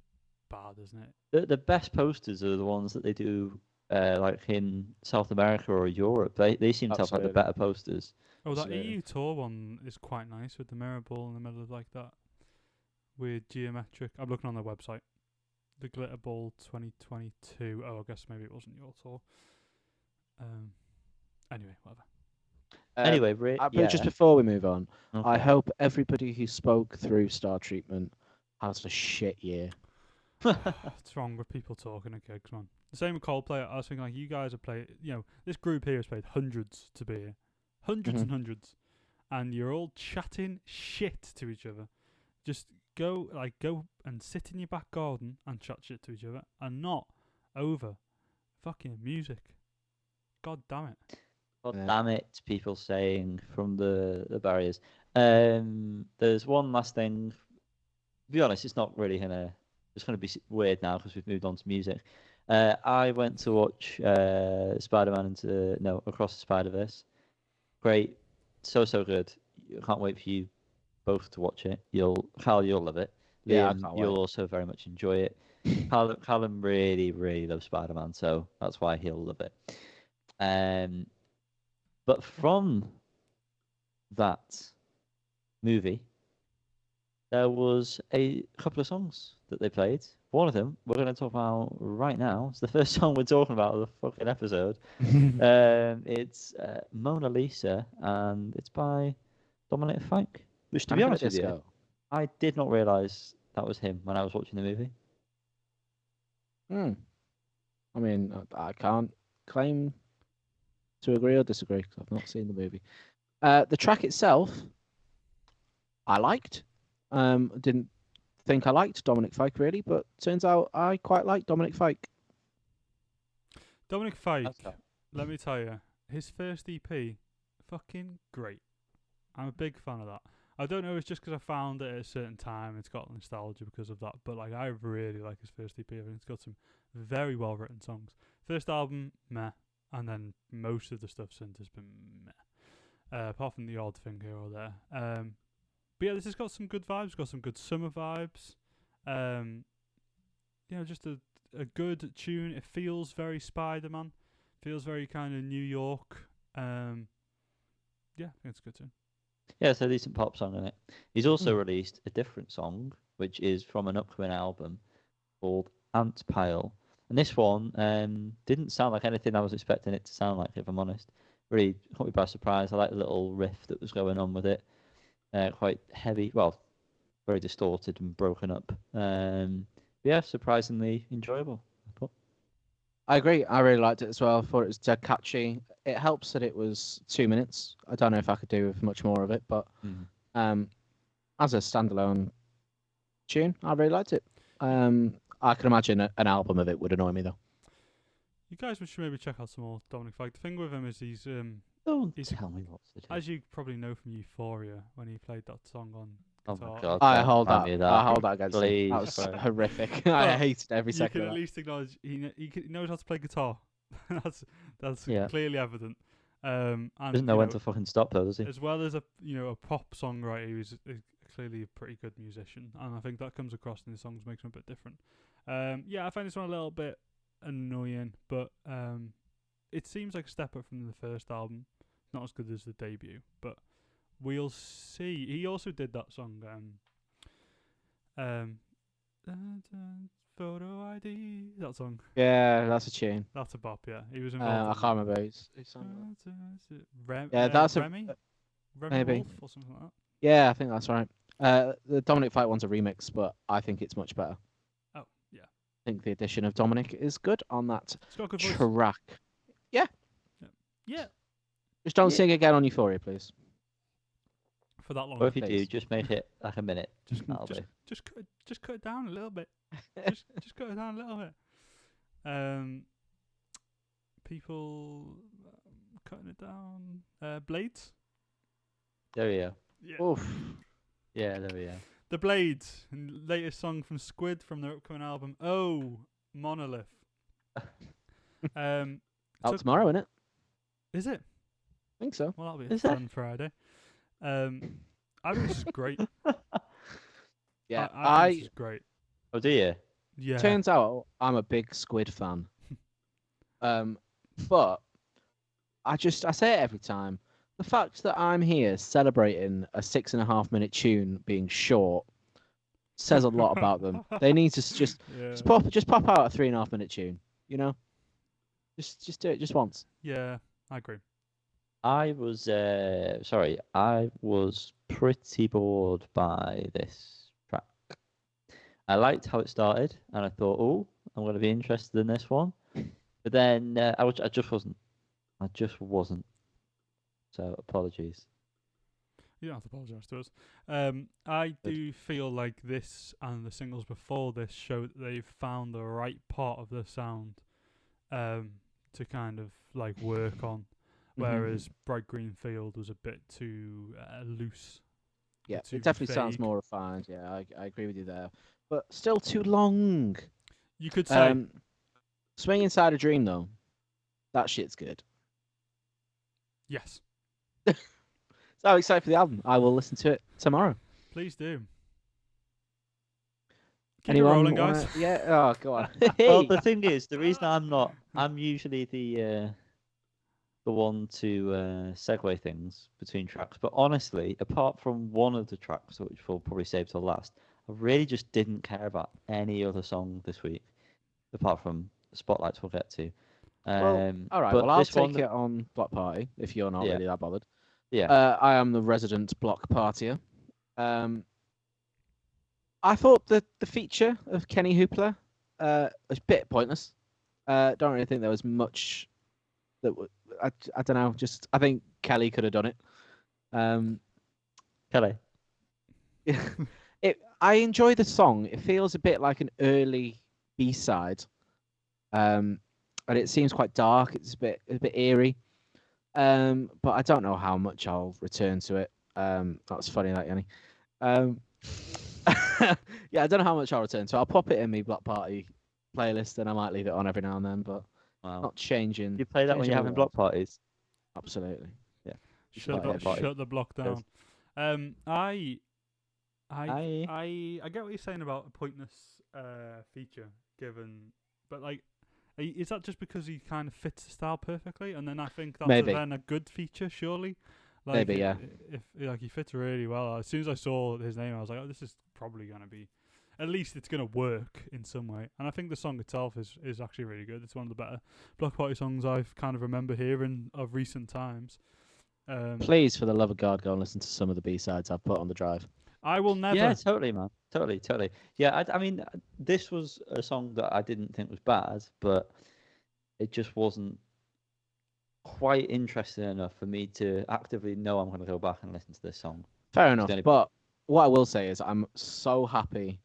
bad, isn't it? The best posters are the ones that they do like in South America or Europe. They seem to have like the Absolutely. better posters. Oh, that Absolutely. EU tour one is quite nice with the mirror ball in the middle of like that weird geometric. I'm looking on their website. The Glitter Ball 2022. Oh, I guess maybe it wasn't your tour. Anyway, whatever. Anyway, but yeah. just before we move on, I Okay. hope everybody who spoke through Star Treatment has a shit year. What's wrong with people talking at gigs, man? The same with Coldplay. I was thinking, like, you guys have played, this group here has played hundreds to be here. Hundreds and hundreds. And you're all chatting shit to each other. Just go and sit in your back garden and chat shit to each other and not over fucking music. God damn it. God Yeah. damn it, people saying from the barriers. There's one last thing. To be honest, it's not really it's gonna be weird now because we've moved on to music. I went to watch Spider-Man Across the Spider-Verse. Great, so good. I can't wait for you both to watch it. Cal, you'll love it. Yeah, I Liam, can't you'll wait. also very much enjoy it. Callum really, really loves Spider-Man, so that's why he'll love it. But from that movie, there was a couple of songs that they played. One of them we're going to talk about right now. It's the first song we're talking about of the fucking episode. It's Mona Lisa, and it's by Dominic Fike. Which, to be Panic at honest the with you, Disco. I did not realise that was him when I was watching the movie. I mean, I can't claim to agree or disagree because I've not seen the movie. The track itself, I liked. Didn't think I liked Dominic Fike really, but turns out I quite like Dominic Fike. Dominic Fike, That's that. let me tell you, his first EP, fucking great. I'm a big fan of that. I don't know, it's just because I found it at a certain time. It's got nostalgia because of that, but like I really like his first EP. I think it's got some very well written songs. First album, meh, and then most of the stuff since has been meh. Apart from the odd thing here or there. But yeah, this has got some good vibes. Got some good summer vibes. Just a good tune. It feels very Spider-Man. Feels very kind of New York. Yeah, I think it's a good tune. Yeah, it's a decent pop song in it. He's also released a different song, which is from an upcoming album called Ant Pile. And this one didn't sound like anything I was expecting it to sound like, if I'm honest. Really caught me by surprise. I like the little riff that was going on with it. Quite heavy, well, very distorted and broken up. Yeah, surprisingly enjoyable, I thought. I agree. I really liked it as well. I thought it was dead catchy. It helps that it was 2 minutes. I don't know if I could do with much more of it, but as a standalone tune, I really liked it. I can imagine an album of it would annoy me though. You guys should maybe check out some more Dominic Fike. The thing with him is he's Don't tell me what to do. as you probably know from Euphoria when he played that song on Oh guitar. my god! I don't hold remind that. me of I hold that against him. Please, That was bro. horrific. I Well, hated every You second can of at that. least acknowledge he knows how to play guitar. that's Yeah. clearly evident. And Doesn't know when to fucking stop though, does he? as well as a pop songwriter, he was clearly a pretty good musician, and I think that comes across in the songs, makes him a bit different. I find this one a little bit annoying, but it seems like a step up from the first album. Not as good as the debut, but we'll see. He also did that song, photo ID. That song. Yeah, that's a tune. That's a bop. Yeah, he was I involved. can't remember who's Yeah, that's Remy. Remy maybe. Wolf or something like that. Yeah, I think that's right. The Dominic Fike one's a remix, but I think it's much better. Oh yeah, I think the addition of Dominic is good on that it's got a good voice. track. Yeah, Just don't Yeah. sing again on Euphoria, please. for that long. Or if you do, Please. just make it like a minute. That'll do. Just cut it down a little bit. just cut it down a little bit. People cutting it down. Blades. There we go. Yeah. Oof. Yeah, there we go. The Blades, latest song from Squid from their upcoming album. Oh, Monolith. Out took- tomorrow, innit? Is it? I think so. Well, that'll be a Is it? fun Friday. I think this is great. Yeah, I think this is great. Oh, do you? Yeah. turns out I'm a big Squid fan. But I say it every time. The fact that I'm here celebrating a 6.5 minute tune being short says a lot about them. They need to just pop out a 3.5 minute tune. You know, just do it just once. Yeah, I agree. I was pretty bored by this track. I liked how it started, and I thought, oh, I'm going to be interested in this one. But then I just wasn't. I just wasn't. So apologies. You don't have to apologise to us. I do feel like this and the singles before this show that they've found the right part of the sound to kind of like work on. Whereas Bright Green Field was a bit too loose. Yeah, too it definitely sounds vague. more refined. Yeah, I agree with you there. But still too long. You could say, Swing Inside a Dream, though. That shit's good. yes, So excited for the album. I will listen to it tomorrow. please do. Keep Anyone it rolling, guys. Yeah. Oh, go on. Well, the thing is, the reason I'm usually the one to segue things between tracks. But honestly, apart from one of the tracks, which we'll probably save till last, I really just didn't care about any other song this week, apart from Spotlights we'll get to. Well, all right. but Well, I'll this take one- it on Bloc Party if you're not Yeah. really that bothered. Yeah. I am the resident Bloc Party-er. I thought the feature of Kenny Hoopla was a bit pointless. Don't really think there was much that I don't know. Just I think Kelly could have done it. Kelly. I enjoy the song. It feels a bit like an early B-side, and it seems quite dark. It's a bit eerie, but I don't know how much I'll return to it. That's funny, that Yanni. Yeah, I don't know how much I'll return to. I'll pop it in my Block Party playlist, and I might leave it on every now and then, but Wow. not changing. You play that when changing you're all having the block parties? Absolutely. Shut Block Party. the block down. Yes. I get what you're saying about a pointless feature given, but like, is that just because he kind of fits the style perfectly? And then I think that's Maybe. then a good feature, surely. Like, Maybe, yeah. If like he fits really well. As soon as I saw his name, I was like, oh, this is probably gonna be, at least it's gonna work in some way. And I think the song itself is actually really good. It's one of the better Bloc Party songs I've kind of remember hearing of recent times. Please, for the love of God, go and listen to some of the B-sides I've put on the drive. I will never. Yeah, totally, man. Totally. Yeah, I mean, this was a song that I didn't think was bad, but it just wasn't quite interesting enough for me to actively know I'm going to go back and listen to this song. Fair enough. But what I will say is I'm so happy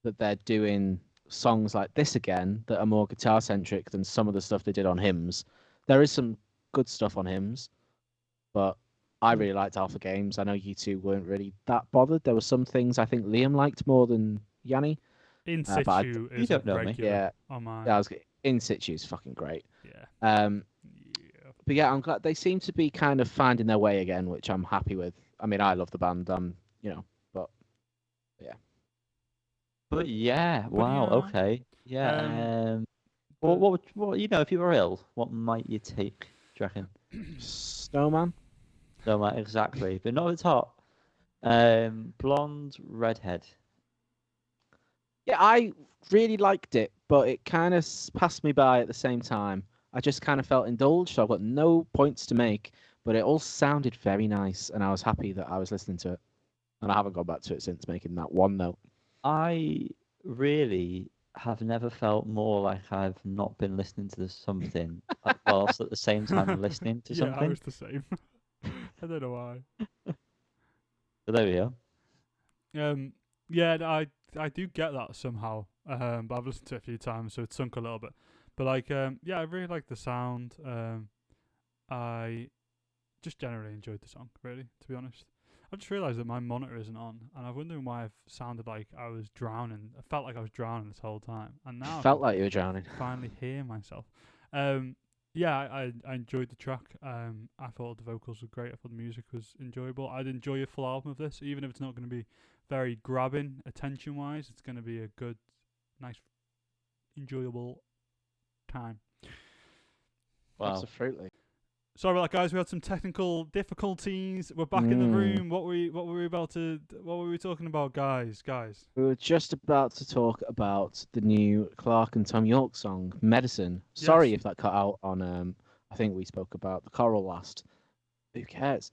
that they're doing songs like this again that are more guitar-centric than some of the stuff they did on Hymns. There is some good stuff on Hymns, but I really liked Alpha Games. I know you two weren't really that bothered. There were some things I think Liam liked more than Yanni. In Situ is don't know me. regular Yeah. on mine. Yeah, In Situ is fucking great. Yeah. But yeah, I'm glad they seem to be kind of finding their way again, which I'm happy with. I mean, I love the band, but yeah. But yeah, wow, okay. Yeah. What if you were ill, what might you take, do you reckon? Snowman? No, man, exactly. But not at the top. Blonde Redhead. Yeah, I really liked it, but it kind of passed me by at the same time. I just kind of felt indulged, so I've got no points to make, but it all sounded very nice, and I was happy that I was listening to it. And I haven't gone back to it since making that one note. I really have never felt more like I've not been listening to something whilst at the same time listening to something. Yeah, I was the same. I don't know why. But there we go. Yeah, I do get that somehow. But I've listened to it a few times, so it's sunk a little bit. But I really like the sound. I just generally enjoyed the song, really, to be honest. I just realised that my monitor isn't on, and I'm wondering why I've sounded like I was drowning. I felt like I was drowning this whole time, and now Felt like you were drowning. Finally hear myself. I enjoyed the track. I thought the vocals were great. I thought the music was enjoyable. I'd enjoy a full album of this, even if it's not going to be very grabbing attention-wise. It's going to be a good, nice, enjoyable time. Wow. Absolutely. Sorry about that, guys. We had some technical difficulties. We're back in the room. What were we talking about, guys? We were just about to talk about the new Clark and Thom Yorke song, Medicine. Yes. Sorry if that cut out on I think we spoke about the choral last. Who cares?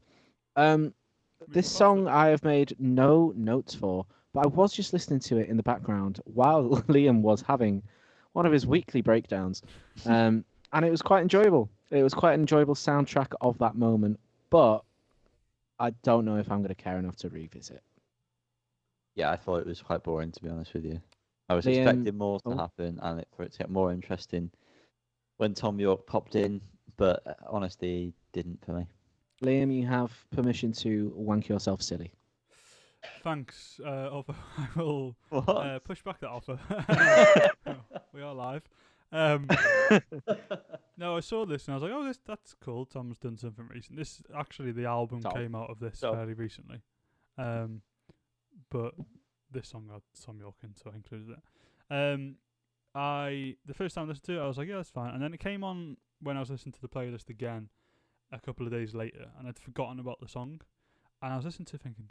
This song I have made no notes for, but I was just listening to it in the background while Liam was having one of his weekly breakdowns. And it was quite enjoyable. It was quite an enjoyable soundtrack of that moment, but I don't know if I'm going to care enough to revisit. Yeah, I thought it was quite boring, to be honest with you. I was Liam, expecting more to happen and for it to get more interesting when Thom Yorke popped in, but honestly, he didn't for me. Liam, you have permission to wank yourself silly. Thanks, offer. I will push back that offer. We are live. No, I saw this and I was like, "Oh, that's cool. Tom's done something recent." This actually, the album came out of this fairly recently, but this song had Thom Yorke in, so I included it. The first time I listened to it, I was like, "Yeah, that's fine," and then it came on when I was listening to the playlist again a couple of days later, and I'd forgotten about the song, and I was listening to it thinking,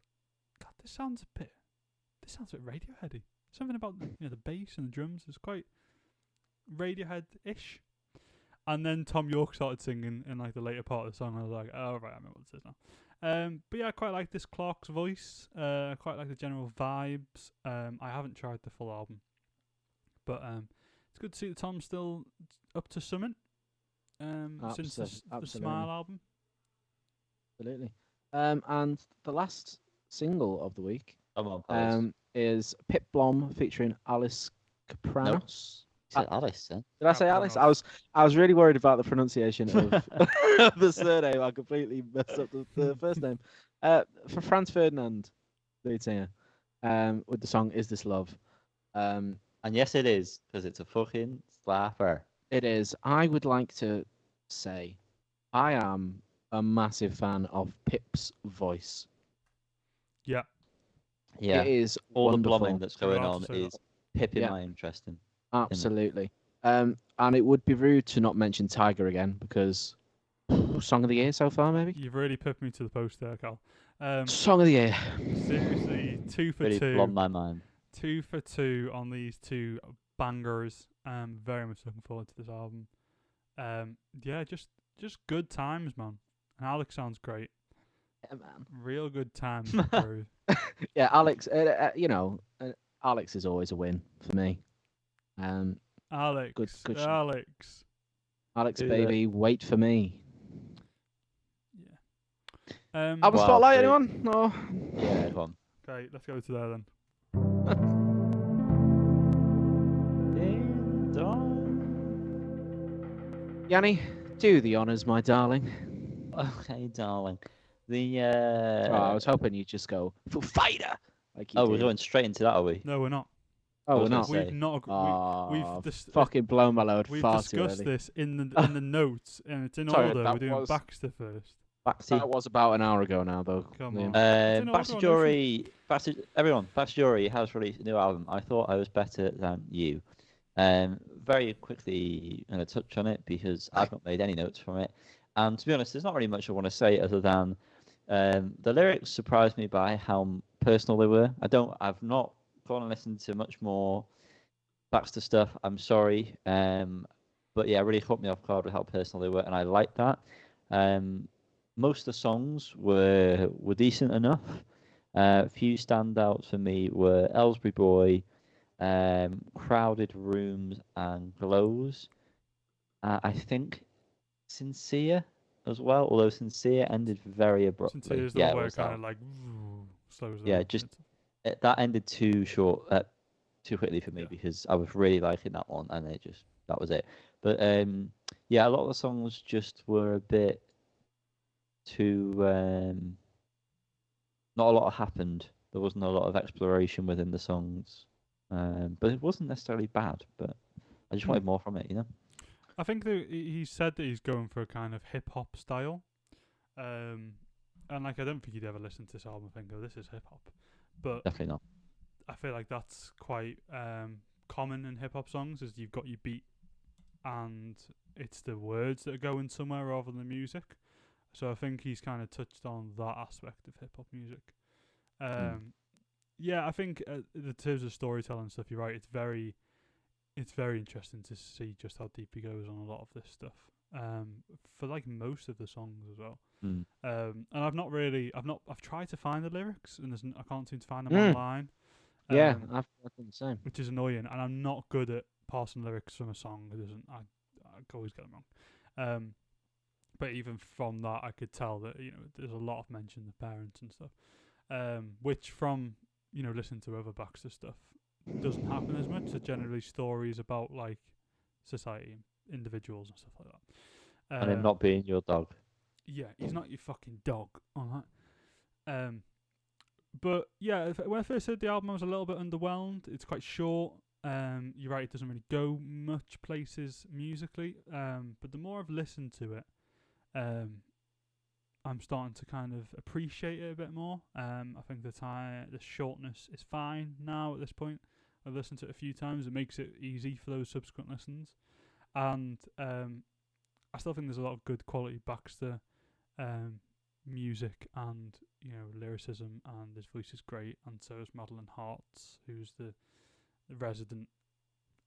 "God, this sounds a bit Radioheady. Something about the bass and the drums is quite Radiohead-ish." And then Thom Yorke started singing in like the later part of the song. I was like, "Oh right, I remember what this is now." But yeah, I quite like this Clark's voice. I quite like the general vibes. I haven't tried the full album, but it's good to see that Tom's still up to something. Since the Smile album. Absolutely. And the last single of the week is Pip Blom featuring Alice Kapranos. Alice, then. Did I say Alice? I was really worried about the pronunciation of of the surname. I completely messed up the first name. For Franz Ferdinand, lead singer, with the song "Is This Love?" And yes, it is, because it's a fucking slapper. It is. I would like to say, I am a massive fan of Pip's voice. Yeah. It is all wonderful. the blomming that's going on is Pip in my interest in. Absolutely. And it would be rude to not mention Tiger again, because Song of the year so far, maybe. You've really put me to the post there, Cal. Song of the year. Seriously, 2 for Really 2. blown my mind. 2 for 2 on these two bangers. Very much looking forward to this album. Yeah, just good times, man. And Alex sounds great. Yeah, man. Real good times, bro. Yeah, Alex. Alex is always a win for me. Alex, good shit. Alex. Alex, Who baby, wait for me. Yeah. Album Wow, spotlight, great. anyone? No. Yeah, go on. Okay, let's go to there then. Ding dong. Yanni, do the honours, my darling. Okay, darling. The I was hoping you'd just go Foo Fighter. Like you oh, did. we're going straight into that, are we? No, we're not. Oh, I we're was gonna not. say. We've not. We've Fucking blown my load we've far too discussed early. this in the notes, and it's in Sorry, order. that We're doing was- Baxter first. Baxty. That was about an hour ago now, though. Come Liam. on. It's in Baxter order on Dury, Baxter Dury has released a new album. I thought I was better than you. Very quickly, I'm going to touch on it because I've not made any notes from it. And to be honest, there's not really much I want to say other than the lyrics surprised me by how personal they were. I've not gone and listened to much more Baxter stuff. I'm sorry. But yeah, it really caught me off guard with how personal they were, and I like that. Most of the songs were decent enough. A few standouts for me were Ellsbury Boy, Crowded Rooms, and Glows. I think Sincere as well, although Sincere ended very abruptly. Since the yeah, one it where was it kind that. of like slows down. Yeah, just that ended too short, too quickly for me Yeah. because I was really liking that one, and that was it. But yeah, a lot of the songs just were a bit too. Not a lot happened. There wasn't a lot of exploration within the songs, but it wasn't necessarily bad. But I just wanted more from it, you know. I think that he said that he's going for a kind of hip hop style, and like I don't think he'd ever listen to this album and think, "Oh, this is hip hop," but Definitely not. I feel like that's quite common in hip hop songs. Is you've got your beat, and it's the words that are going somewhere rather than the music. So I think he's kind of touched on that aspect of hip hop music. Yeah, I think in terms of storytelling and stuff, you're right. It's very interesting to see just how deep he goes on a lot of this stuff. For like most of the songs as well. And I've tried to find the lyrics and I can't seem to find them online. Yeah, I've done the same. Which is annoying, and I'm not good at parsing lyrics from a song. I always get them wrong. But even from that, I could tell that there's a lot of mention of parents and stuff, which from listening to other Baxter stuff doesn't happen as much. They're generally stories about like society, individuals, and stuff like that. And it not being your dog. Yeah, he's not your fucking dog. All right. But yeah, when I first heard the album, I was a little bit underwhelmed. It's quite short. You're right, it doesn't really go much places musically. But the more I've listened to it, I'm starting to kind of appreciate it a bit more. I think the shortness is fine now at this point. I've listened to it a few times. It makes it easy for those subsequent listens. And I still think there's a lot of good quality Baxter music and lyricism, and his voice is great, and so is Madeline Hartz, who's the resident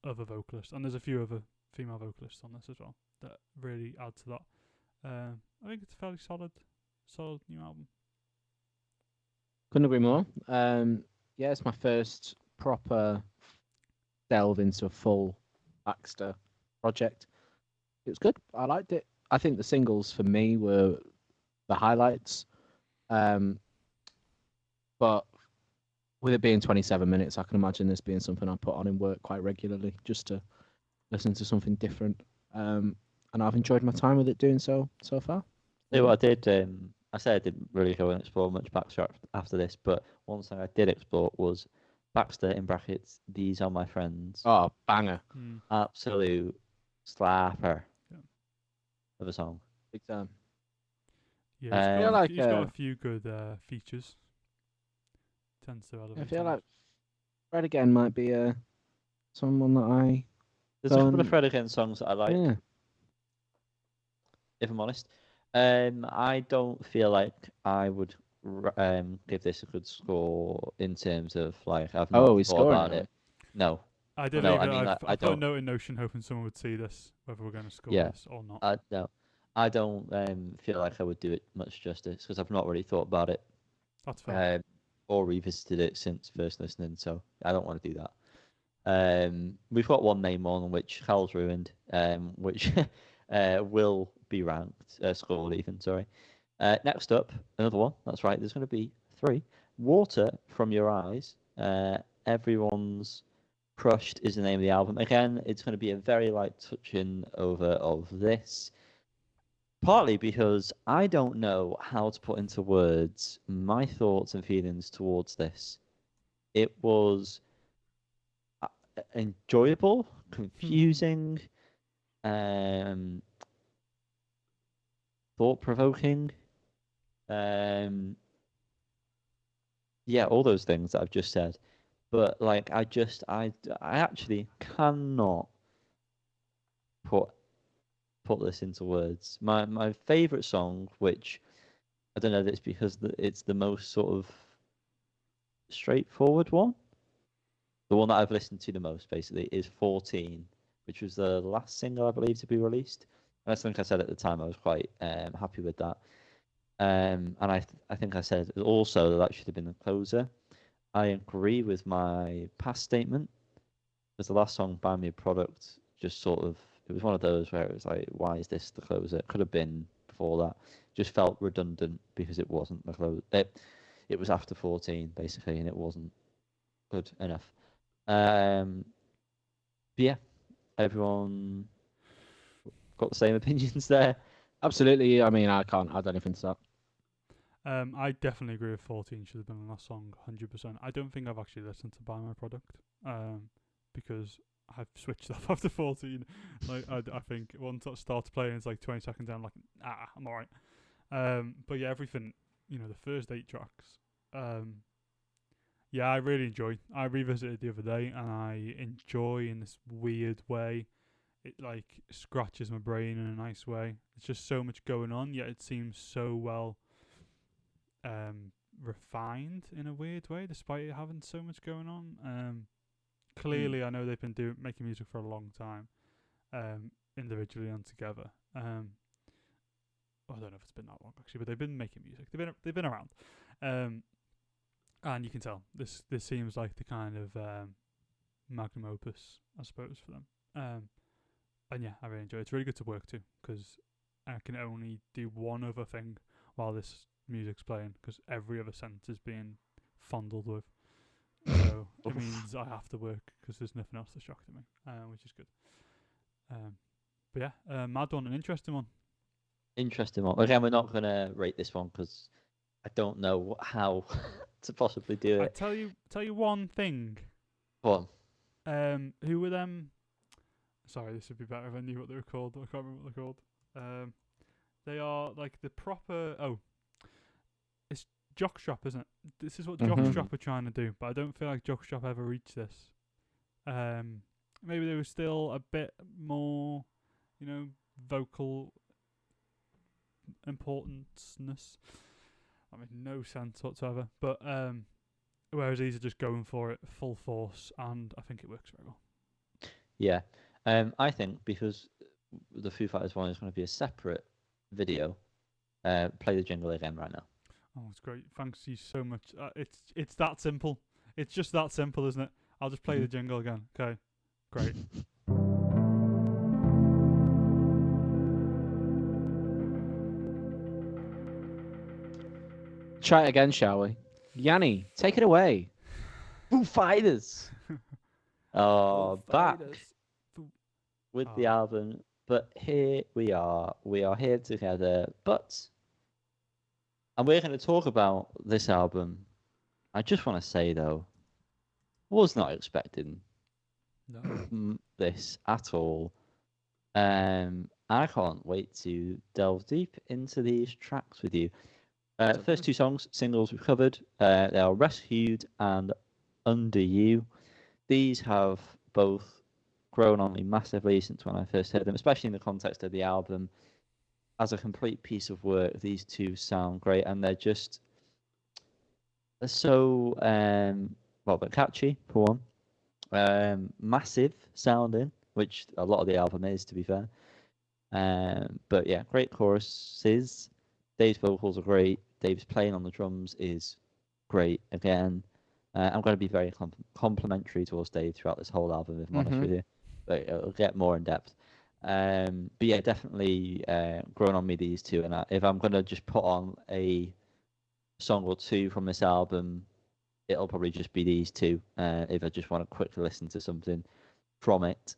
other vocalist, and there's a few other female vocalists on this as well that really add to that. I think it's a fairly solid new album. Couldn't agree more. Yeah, it's my first proper delve into a full Baxter project. It was good. I liked it. I think the singles for me were the highlights. But with it being 27 minutes, I can imagine this being something I put on in work quite regularly just to listen to something different. And I've enjoyed my time with it doing so far. Yeah, what I did, I said I didn't really go and explore much Baxter after this, but one thing I did explore was Baxter in brackets, These Are My Friends. Oh, banger. Absolute slapper Yeah. of a song. Big time. Yeah, he's got a few good features. Tends to elevate. I feel like Fred Again might be someone that There's a couple of Fred Again songs that I like, yeah. if I'm honest. I don't feel like I would give this a good score in terms of like I've Oh, not he's thought scoring about it. it. No, I did no, leave I it. mean like, I I put a don't. note in Notion hoping someone would see this, whether we're going to score Yeah, this or not. no, I don't feel like I would do it much justice because I've not really thought about it That's fair. or revisited it since first listening. So I don't want to do that. We've got one name on which Hal's ruined, which will be ranked, scored even, sorry. Next up, another one. That's right, there's going to be 3. Water from Your Eyes. Everyone's Crushed is the name of the album. Again, it's going to be a very light touching over of this. Partly because I don't know how to put into words my thoughts and feelings towards this. It was enjoyable, confusing, thought-provoking. Yeah, all those things that I've just said. But like, I actually cannot put this into words. My favorite song, which I don't know, if it's because it's the most sort of straightforward one. The one that I've listened to the most, basically, is 14, which was the last single, I believe, to be released. And I think I said at the time I was quite happy with that. And I think I said also that should have been the closer. I agree with my past statement, because the last song, Buy Me a Product, just sort of, it was one of those where it was like, why is this the closer? It could have been before that. Just felt redundant because it wasn't the closer. It was after 14, basically, and it wasn't good enough. But yeah, everyone got the same opinions there. Absolutely. I mean, I can't add anything to that. I definitely agree with 14 should have been the last song, 100%. I don't think I've actually listened to Buy My Product, because I've switched off after 14. Like, I think once that starts playing, it's like 20 seconds down, like, I'm alright. But yeah, everything, the first 8 tracks, yeah, I really enjoy. I revisited the other day, and I enjoy in this weird way. It like scratches my brain in a nice way. There's just so much going on, yet it seems so well refined in a weird way, despite it having so much going on. Clearly, I know they've been making music for a long time, individually and together. I don't know if it's been that long actually, but they've been making music. They've been around, and you can tell this seems like the kind of magnum opus, I suppose, for them. And yeah, I really enjoy it. It's really good to work to because I can only do one other thing while this music's playing because every other sense is being fondled with. So it means I have to work because there's nothing else distracting me, which is good. But yeah, mad one, an interesting one. Interesting one. Again, we're not going to rate this one because I don't know how to possibly do it. I tell you one thing. Go on. Who were them? Sorry, this would be better if I knew what they were called. I can't remember what they're called. They are like the proper. Oh, it's Jockstrap, isn't it? This is what Jockstrap are trying to do, but I don't feel like Jockstrap ever reached this. Maybe they were still a bit more, vocal importanceness. I mean, no sense whatsoever. But whereas these are just going for it full force, and I think it works very well. Yeah. I think because the Foo Fighters one is going to be a separate video, play the jingle again right now. Oh, it's great. Thanks you so much. It's that simple. It's just that simple, isn't it? I'll just play the jingle again. Okay. Great. Try it again, shall we? Yanni, take it away. Foo Fighters! Back with the album. But here we are. We are here together. And we're going to talk about this album. I just want to say, though, was not expecting this at all. I can't wait to delve deep into these tracks with you. First 2 singles we've covered. They are Rescued and Under You. These have both grown on me massively since when I first heard them, especially in the context of the album. as a complete piece of work, these two sound great, and they're so they're catchy for one, massive sounding, which a lot of the album is, to be fair. But yeah, great choruses. Dave's vocals are great. Dave's playing on the drums is great again. I'm going to be very complimentary towards Dave throughout this whole album, if I'm honest with you. But it'll get more in depth. But yeah, definitely grown on me, these two. And if I'm going to just put on a song or two from this album, it'll probably just be these two. If I just want to quickly listen to something from it,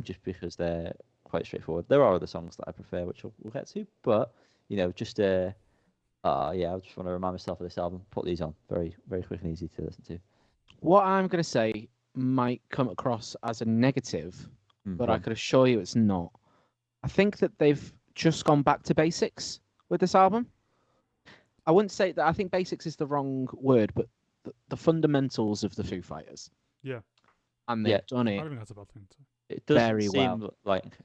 just because they're quite straightforward. There are other songs that I prefer, which we'll get to, but just I just want to remind myself of this album. Put these on, very, very quick and easy to listen to. What I'm going to say might come across as a negative, but I could assure you it's not. I think that they've just gone back to basics with this album. I wouldn't say that. I think basics is the wrong word, but the fundamentals of the Foo Fighters. Yeah. And they've done I it. don't think that's a bad thing. It doesn't very seem well. like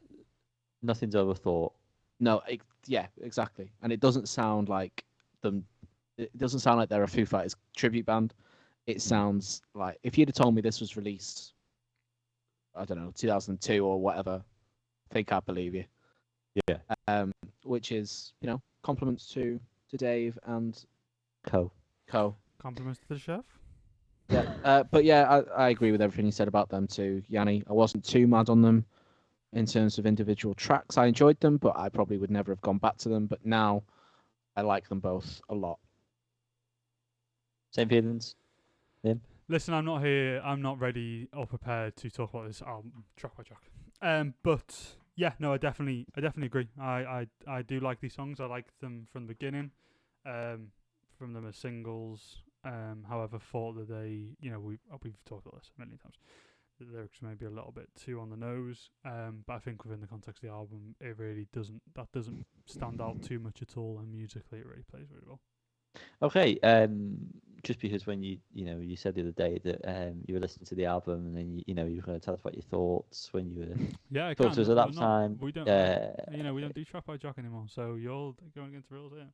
nothing's overthought. No, yeah, exactly. And it doesn't sound like them. It doesn't sound like they're a Foo Fighters tribute band. It sounds like if you'd have told me this was released, I don't know, 2002 or whatever, I think I'd believe you. Yeah. Which is, compliments to Dave and Co. Compliments to the chef. Yeah. But yeah, I agree with everything you said about them too, Yanni. I wasn't too mad on them in terms of individual tracks. I enjoyed them, but I probably would never have gone back to them. But now I like them both a lot. Same feelings. Yeah. Listen, I'm not ready or prepared to talk about this album track by track. But yeah, no, I definitely agree. I do like these songs. I like them from the beginning. From them as singles. However, thought that they, we've talked about this many times. The lyrics may be a little bit too on the nose, but I think within the context of the album, it really doesn't stand out too much at all, and musically it really plays really well. Okay, just because when you said the other day that you were listening to the album and then you were going to tell us about your thoughts when you were I talking to us at that time. We don't we don't do track by track anymore, so you're going against the rules here.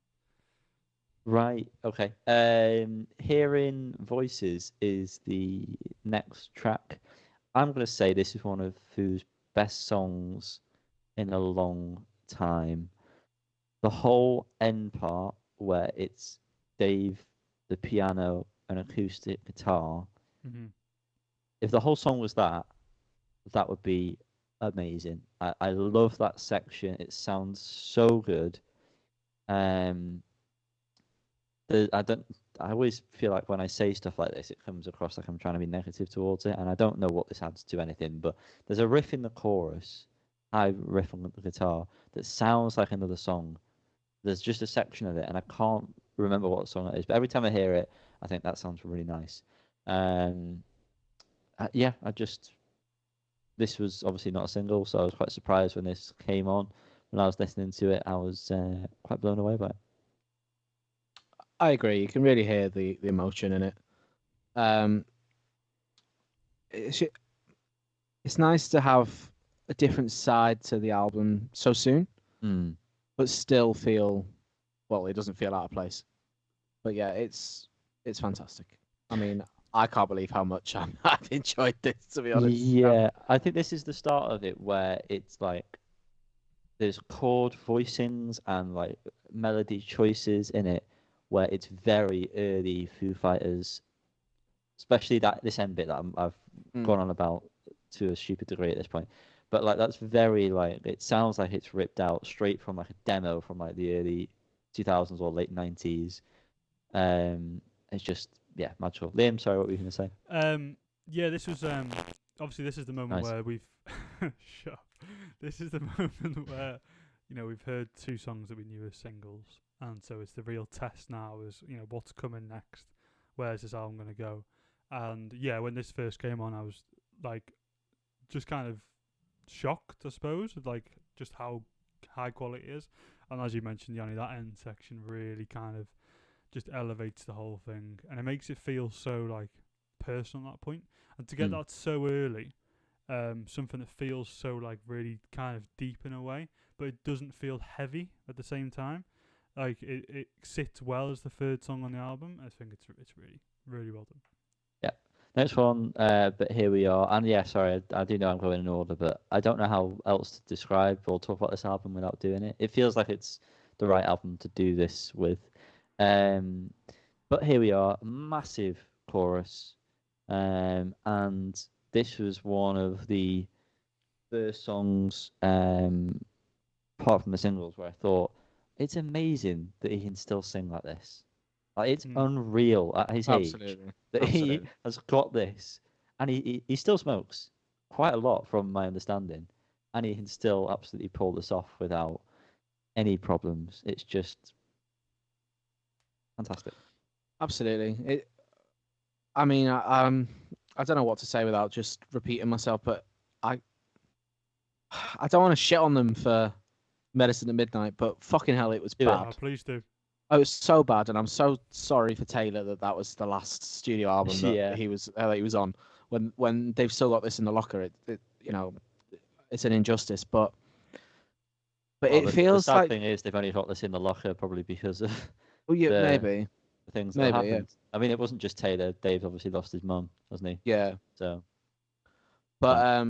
Right. Okay. Hearing Voices is the next track. I'm going to say this is one of Foo's best songs in a long time. The whole end part where it's Dave, the piano, and acoustic guitar. Mm-hmm. If the whole song was that would be amazing. I love that section. It sounds so good. I always feel like when I say stuff like this, it comes across like I'm trying to be negative towards it, and I don't know what this adds to anything, but there's a riff in the chorus, high riff on the guitar, that sounds like another song. There's just a section of it, and I can't remember what song it is, but every time I hear it, I think that sounds really nice. This was obviously not a single, so I was quite surprised when this came on. When I was listening to it, I was quite blown away by it. I agree. You can really hear the emotion in it. It's nice to have a different side to the album so soon, but still feel, well, it doesn't feel out of place. But yeah, it's fantastic. I mean, I can't believe how much I've enjoyed this, to be honest. Yeah, I think this is the start of it where it's like there's chord voicings and like melody choices in it, where it's very early Foo Fighters, especially this end bit that I've gone on about to a stupid degree at this point. But like that's very like it sounds like it's ripped out straight from like a demo from like the early 2000s or late 90s. It's just magical. Liam, sorry, what were you going to say? This was obviously this is the moment where we've shut up. This is the moment where we've heard two songs that we knew as singles. And so it's the real test now is, what's coming next? Where's this album going to go? And yeah, when this first came on, I was like, just kind of shocked, I suppose, of like just how high quality it is. And as you mentioned, Yanni, that end section really kind of just elevates the whole thing. And it makes it feel so like personal at that point. And to get that so early, something that feels so like really kind of deep in a way, but it doesn't feel heavy at the same time. Like it sits well as the third song on the album. I think it's really really well done. Yeah. Next one, but here we are. And yeah, sorry, I do know I'm going in order, but I don't know how else to describe or talk about this album without doing it. It feels like it's the right album to do this with. But here we are, massive chorus. And this was one of the first songs, apart from the singles, where I thought, it's amazing that he can still sing like this. Like, it's unreal at his age that he has got this. And he still smokes quite a lot, from my understanding. And he can still absolutely pull this off without any problems. It's just fantastic. Absolutely. I mean, I don't know what to say without just repeating myself, but I don't want to shit on them for Medicine at Midnight, but fucking hell, it was bad. Oh, please do. Oh, it was so bad, and I'm so sorry for Taylor that was the last studio album that he was on. When they've still got this in the locker, it it's an injustice. But it feels the sad like thing is they've only got this in the locker probably because of maybe the things that happened. Yeah. I mean, it wasn't just Taylor. Dave's obviously lost his mum, hasn't he? Yeah. So. But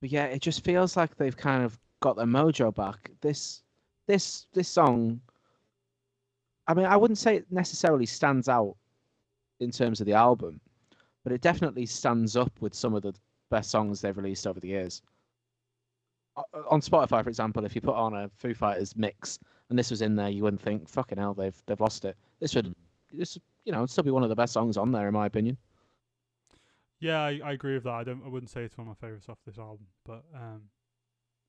yeah, it just feels like they've kind of got their mojo back. This song, I mean, I wouldn't say it necessarily stands out in terms of the album, but it definitely stands up with some of the best songs they've released over the years. On Spotify, for example, if you put on a Foo Fighters mix and this was in there, you wouldn't think, fucking hell, they've lost it. This would still be one of the best songs on there, in my opinion. Yeah, I agree with that. I wouldn't say it's one of my favourites off this album, but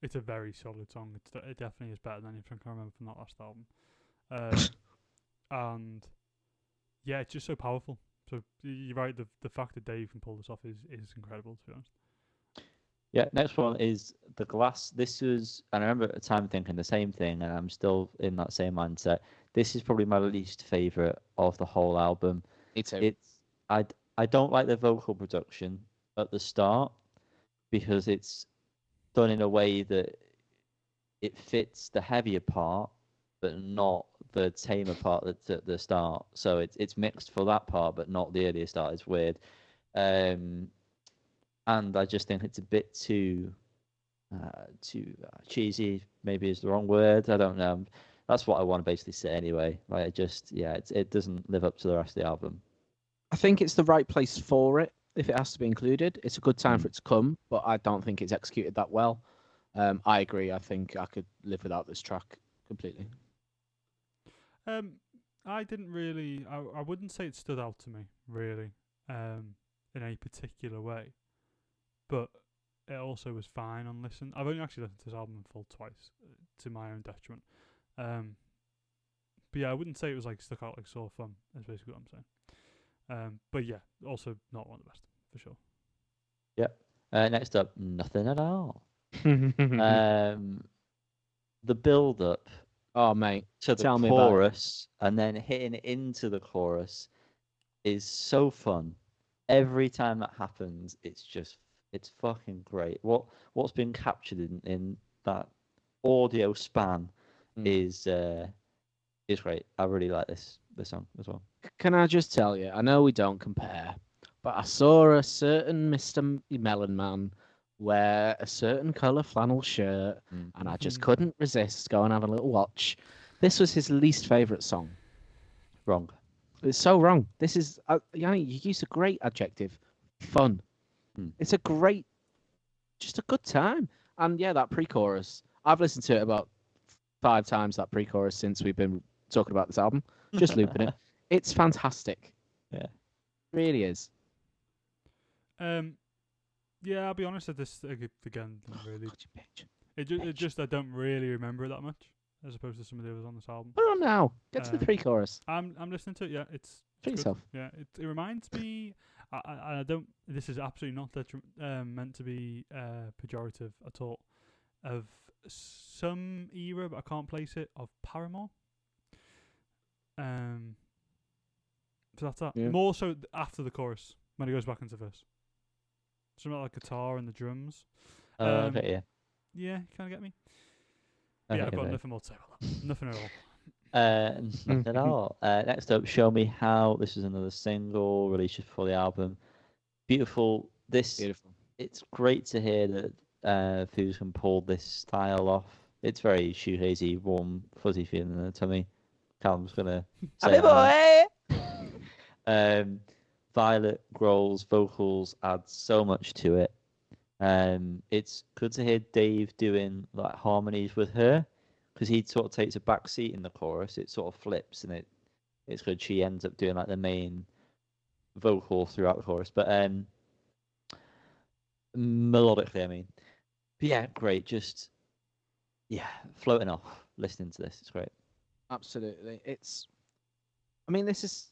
it's a very solid song. It definitely is better than anything I remember from that last album. And yeah, it's just so powerful. So you're right. The fact that Dave can pull this off is incredible, to be honest. Yeah, next one is The Glass. This was, and I remember at the time thinking the same thing, and I'm still in that same mindset. This is probably my least favourite of the whole album. Me too. I don't like the vocal production at the start because it's done in a way that it fits the heavier part, but not the tamer part that's at the start. So it's mixed for that part, but not the earlier start. It's weird. And I just think it's a bit too cheesy, maybe is the wrong word. I don't know. That's what I want to basically say anyway. Like, it doesn't live up to the rest of the album. I think it's the right place for it if it has to be included. It's a good time for it to come, but I don't think it's executed that well. I agree. I think I could live without this track completely. I didn't really. I wouldn't say it stood out to me really, in a particular way, but it also was fine on listen. I've only actually listened to this album in full twice, to my own detriment. But yeah, I wouldn't say it was like stuck out like sore thumb. That's basically what I'm saying. But yeah, also not one of the best for sure. Yep. Next up, Nothing at All. The build up. Oh mate, to the chorus and then hitting into the chorus is so fun. Every time that happens, it's fucking great. What's been captured in that audio span is great. I really like this song as well. Can I just tell you, I know we don't compare, but I saw a certain Mr. Melon Man wear a certain colour flannel shirt, and I just couldn't resist going and have a little watch. This was his least favourite song. Wrong. It's so wrong. This is, Yanni, you used a great adjective, fun. It's just a good time. And yeah, that pre-chorus, I've listened to it about 5 times, that pre-chorus, since we've been talking about this album, just looping it. It's fantastic. Yeah. It really is. Yeah, I'll be honest. This again, really. It just I don't really remember it that much, as opposed to some of the others on this album. Put it on now. Get to the pre-chorus. I'm listening to it. Yeah, it's Treat yourself. Yeah, it reminds me. I don't. This is absolutely not meant to be pejorative at all. Of some era, but I can't place it. Of Paramore. So that's that. Yeah. More so after the chorus when it goes back into verse. Something like guitar and the drums. Okay, yeah. Yeah, you kind of get me. Yeah, I've Okay, got right. nothing more to say about that. Nothing at all. Nothing at all. Next up, Show Me How. This is another single released just before the album. Beautiful. Beautiful. It's great to hear that Foos can pull this style off. It's very shoegazy, warm, fuzzy feeling in the tummy. Callum's gonna say it now. Violet Grohl's vocals add so much to it. It's good to hear Dave doing like harmonies with her, because he sort of takes a back seat in the chorus. It sort of flips, and it's good. She ends up doing like the main vocal throughout the chorus, but melodically, I mean. But yeah, great. Just floating off listening to this. It's great. Absolutely. I mean, it's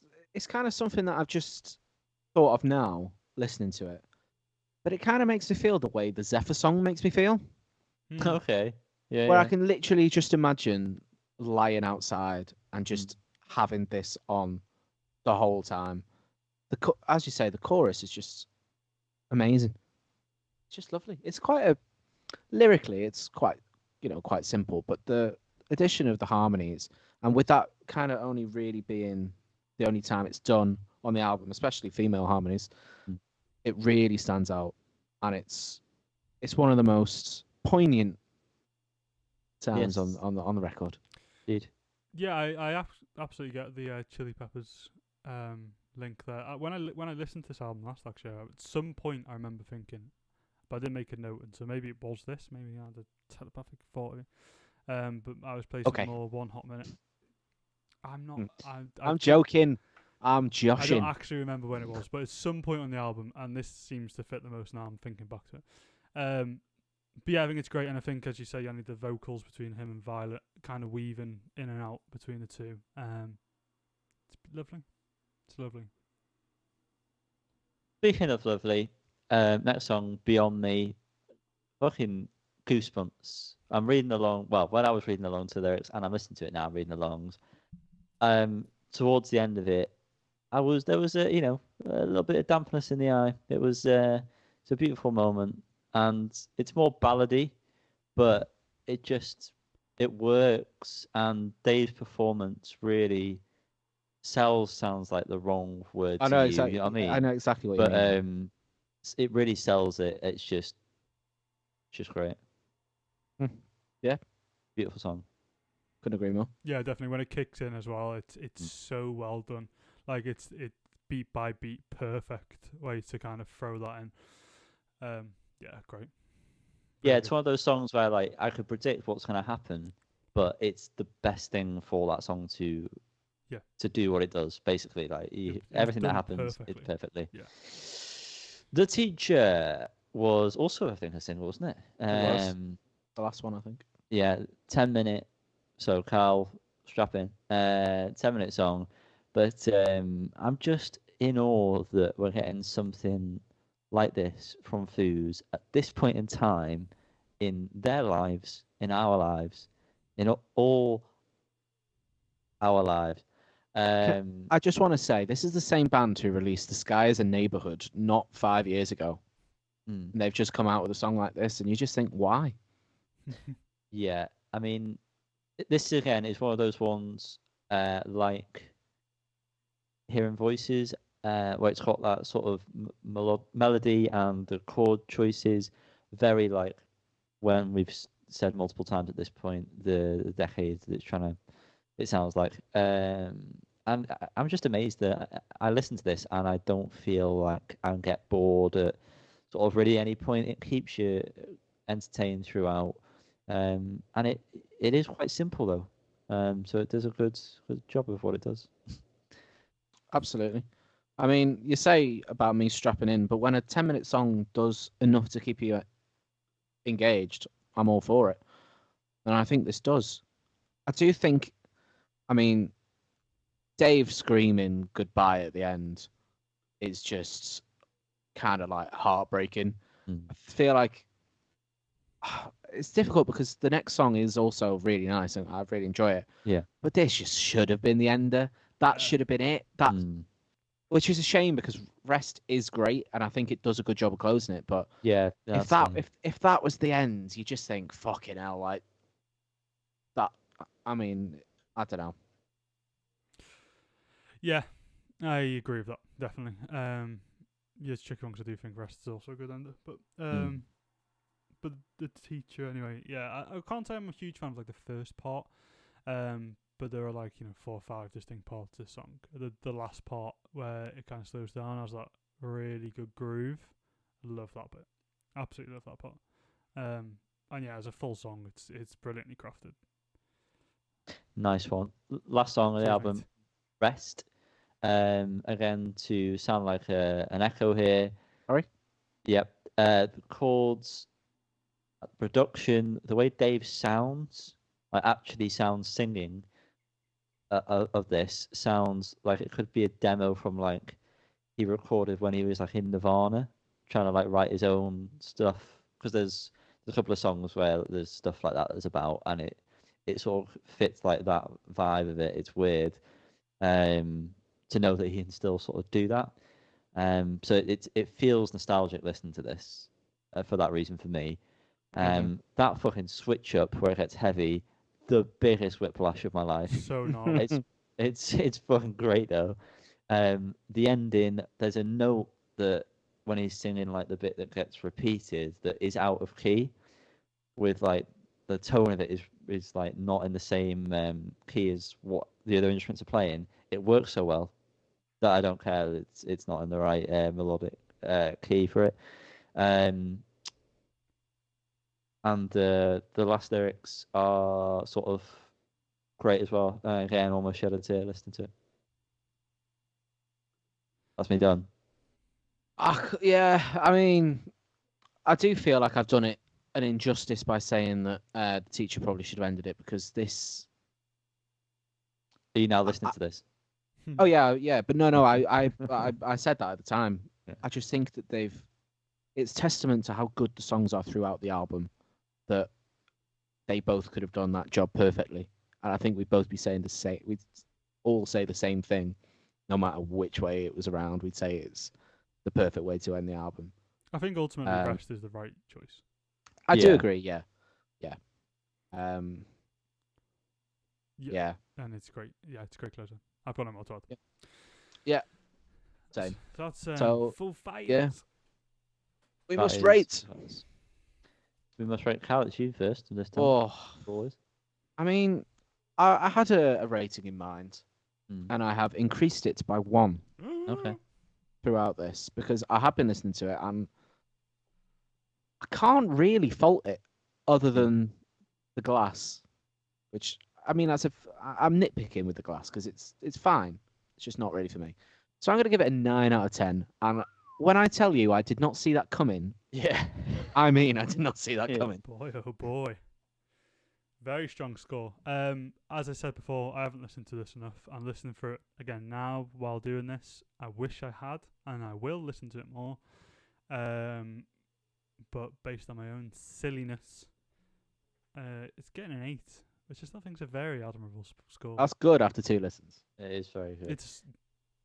kind of something that I've just thought of now, listening to it. But it kind of makes me feel the way the Zephyr song makes me feel, Okay. Yeah. where I Yeah. can literally just imagine lying outside and just having this on the whole time. As you say, the chorus is just amazing. It's just lovely. It's lyrically, it's quite simple, but the addition of the harmonies, and with that kind of only really being the only time it's done on the album, especially female harmonies, it really stands out, and it's one of the most poignant sounds Yes. on the record. Indeed. Yeah, I absolutely get the Chili Peppers link there. When I listened to this album last, actually, at some point I remember thinking, but I didn't make a note, and so maybe it was this. Maybe I had a telepathic thought of it. But I was placing more One Hot Minute. I'm not. I'm joking. I'm I joshing. don't actually remember when it was, but at some point on the album, and this seems to fit the most now. I'm thinking back to it. But yeah, I think it's great, and I think, as you say, Yanni, the vocals between him and Violet kind of weaving in and out between the two. It's lovely. It's lovely. Speaking of lovely, next song, Beyond Me, fucking goosebumps. I'm reading along. Well, when I was reading along to the lyrics, and I'm listening to it now, I'm reading alongs. Towards the end of it, there was a little bit of dampness in the eye. It's a beautiful moment, and it's more ballady, but it works, and Dave's performance really sounds like the wrong word I to know use. exactly. You know what I mean? I know exactly what But you mean. it really sells it. It's just great. Yeah, Beautiful song. couldn't agree more. Yeah, definitely. When it kicks in as well, it's so well done. Like it's beat by beat, perfect way to kind of throw that in. Yeah, great. Yeah, Very it's good. one of those songs where like I could predict what's going to happen, but it's the best thing for that song to do what it does. Basically, like everything that done happens, perfectly. it's perfectly. Yeah. The Teacher was also, I think, a single, wasn't it? It was. The last one, I think. Yeah, 10-minute. So Carl, strap in. 10-minute song, but I'm just in awe that we're getting something like this from Foos at this point in time in their lives, in our lives, in all our lives. I just want to say, this is the same band who released The Sky is a Neighborhood not 5 years ago. And they've just come out with a song like this, and you just think, why? Yeah, I mean, this again is one of those ones like Hearing Voices, where it's got that sort of melody and the chord choices, very like when we've said multiple times at this point, the decade that it's trying to, it sounds like. And I'm just amazed that I listen to this and I don't feel like I get bored at sort of really any point. It keeps you entertained throughout. And it is quite simple though. So it does a good job of what it does. Absolutely. I mean, you say about me strapping in, but when a 10-minute song does enough to keep you engaged, I'm all for it. And I think this does. I do think, I mean, Dave screaming goodbye at the end is just kind of like heartbreaking. I feel like it's difficult because the next song is also really nice and I really enjoy it. Yeah. But this just should have been the ender. That should have been it. Which is a shame because Rest is great and I think it does a good job of closing it. But yeah, if that was the end, you just think, fucking hell, like that. I mean, I don't know. Yeah, I agree with that, definitely. Yeah, it's a tricky one 'cause I do think Rest is also a good ender. But the teacher, anyway, yeah, I can't say I'm a huge fan of like the first part. But there are like 4 or 5 distinct parts to the song. The last part where it kind of slows down has that really good groove. Love that bit. Absolutely love that part. And yeah, as a full song, it's brilliantly crafted. Nice one. Last song on the Cheers, album, mate. Rest. Again, to sound like an echo here. Sorry? Yep. The chords, production, the way Dave sounds, like actually sounds singing of this, sounds like it could be a demo from like he recorded when he was like in Nirvana, trying to like write his own stuff. Because there's a couple of songs where there's stuff like that that's about, and it sort of fits like that vibe of it. It's weird. To know that he can still sort of do that. So it feels nostalgic listening to this for that reason for me. That fucking switch up where it gets heavy, the biggest whiplash of my life. So gnarly. It's fucking great though. The ending, there's a note that when he's singing like the bit that gets repeated that is out of key, with like the tone of it is like not in the same key as what the other instruments are playing. It works so well that I don't care. It's not in the right melodic key for it. And the last lyrics are sort of great as well. Again, almost shed a tear listening to it. That's me done. Yeah, I mean, I do feel like I've done it an injustice by saying that the teacher probably should have ended it, because this. Are you now listening to this? Oh yeah, but no, I said that at the time. Yeah. I just think that it's testament to how good the songs are throughout the album that they both could have done that job perfectly, and I think we'd both be saying the same. We'd all say the same thing, no matter which way it was around. We'd say it's the perfect way to end the album. I think ultimately Rest is the right choice. I do agree. Yeah. Yeah. And it's great. Yeah, it's a great closer. I've got them all to add. Yeah. Same. That's So, Foo Fighters. yeah. We That must is- rate. We must rate. Cal, it's you first this time. Oh, Always. I mean, I had a rating in mind, and I have increased it by 1 Okay. throughout this, because I have been listening to it and I can't really fault it other than the glass, which, I mean, I'm nitpicking with the glass because it's fine. It's just not really for me. So I'm going to give it a 9 out of 10. And when I tell you I did not see that coming, yeah, I mean, I did not see that coming. Boy, oh boy. Very strong score. As I said before, I haven't listened to this enough. I'm listening for it again now while doing this. I wish I had, and I will listen to it more. But based on my own silliness, it's getting an 8, which I still think is a very admirable score. That's good after 2 listens. It is very good. It's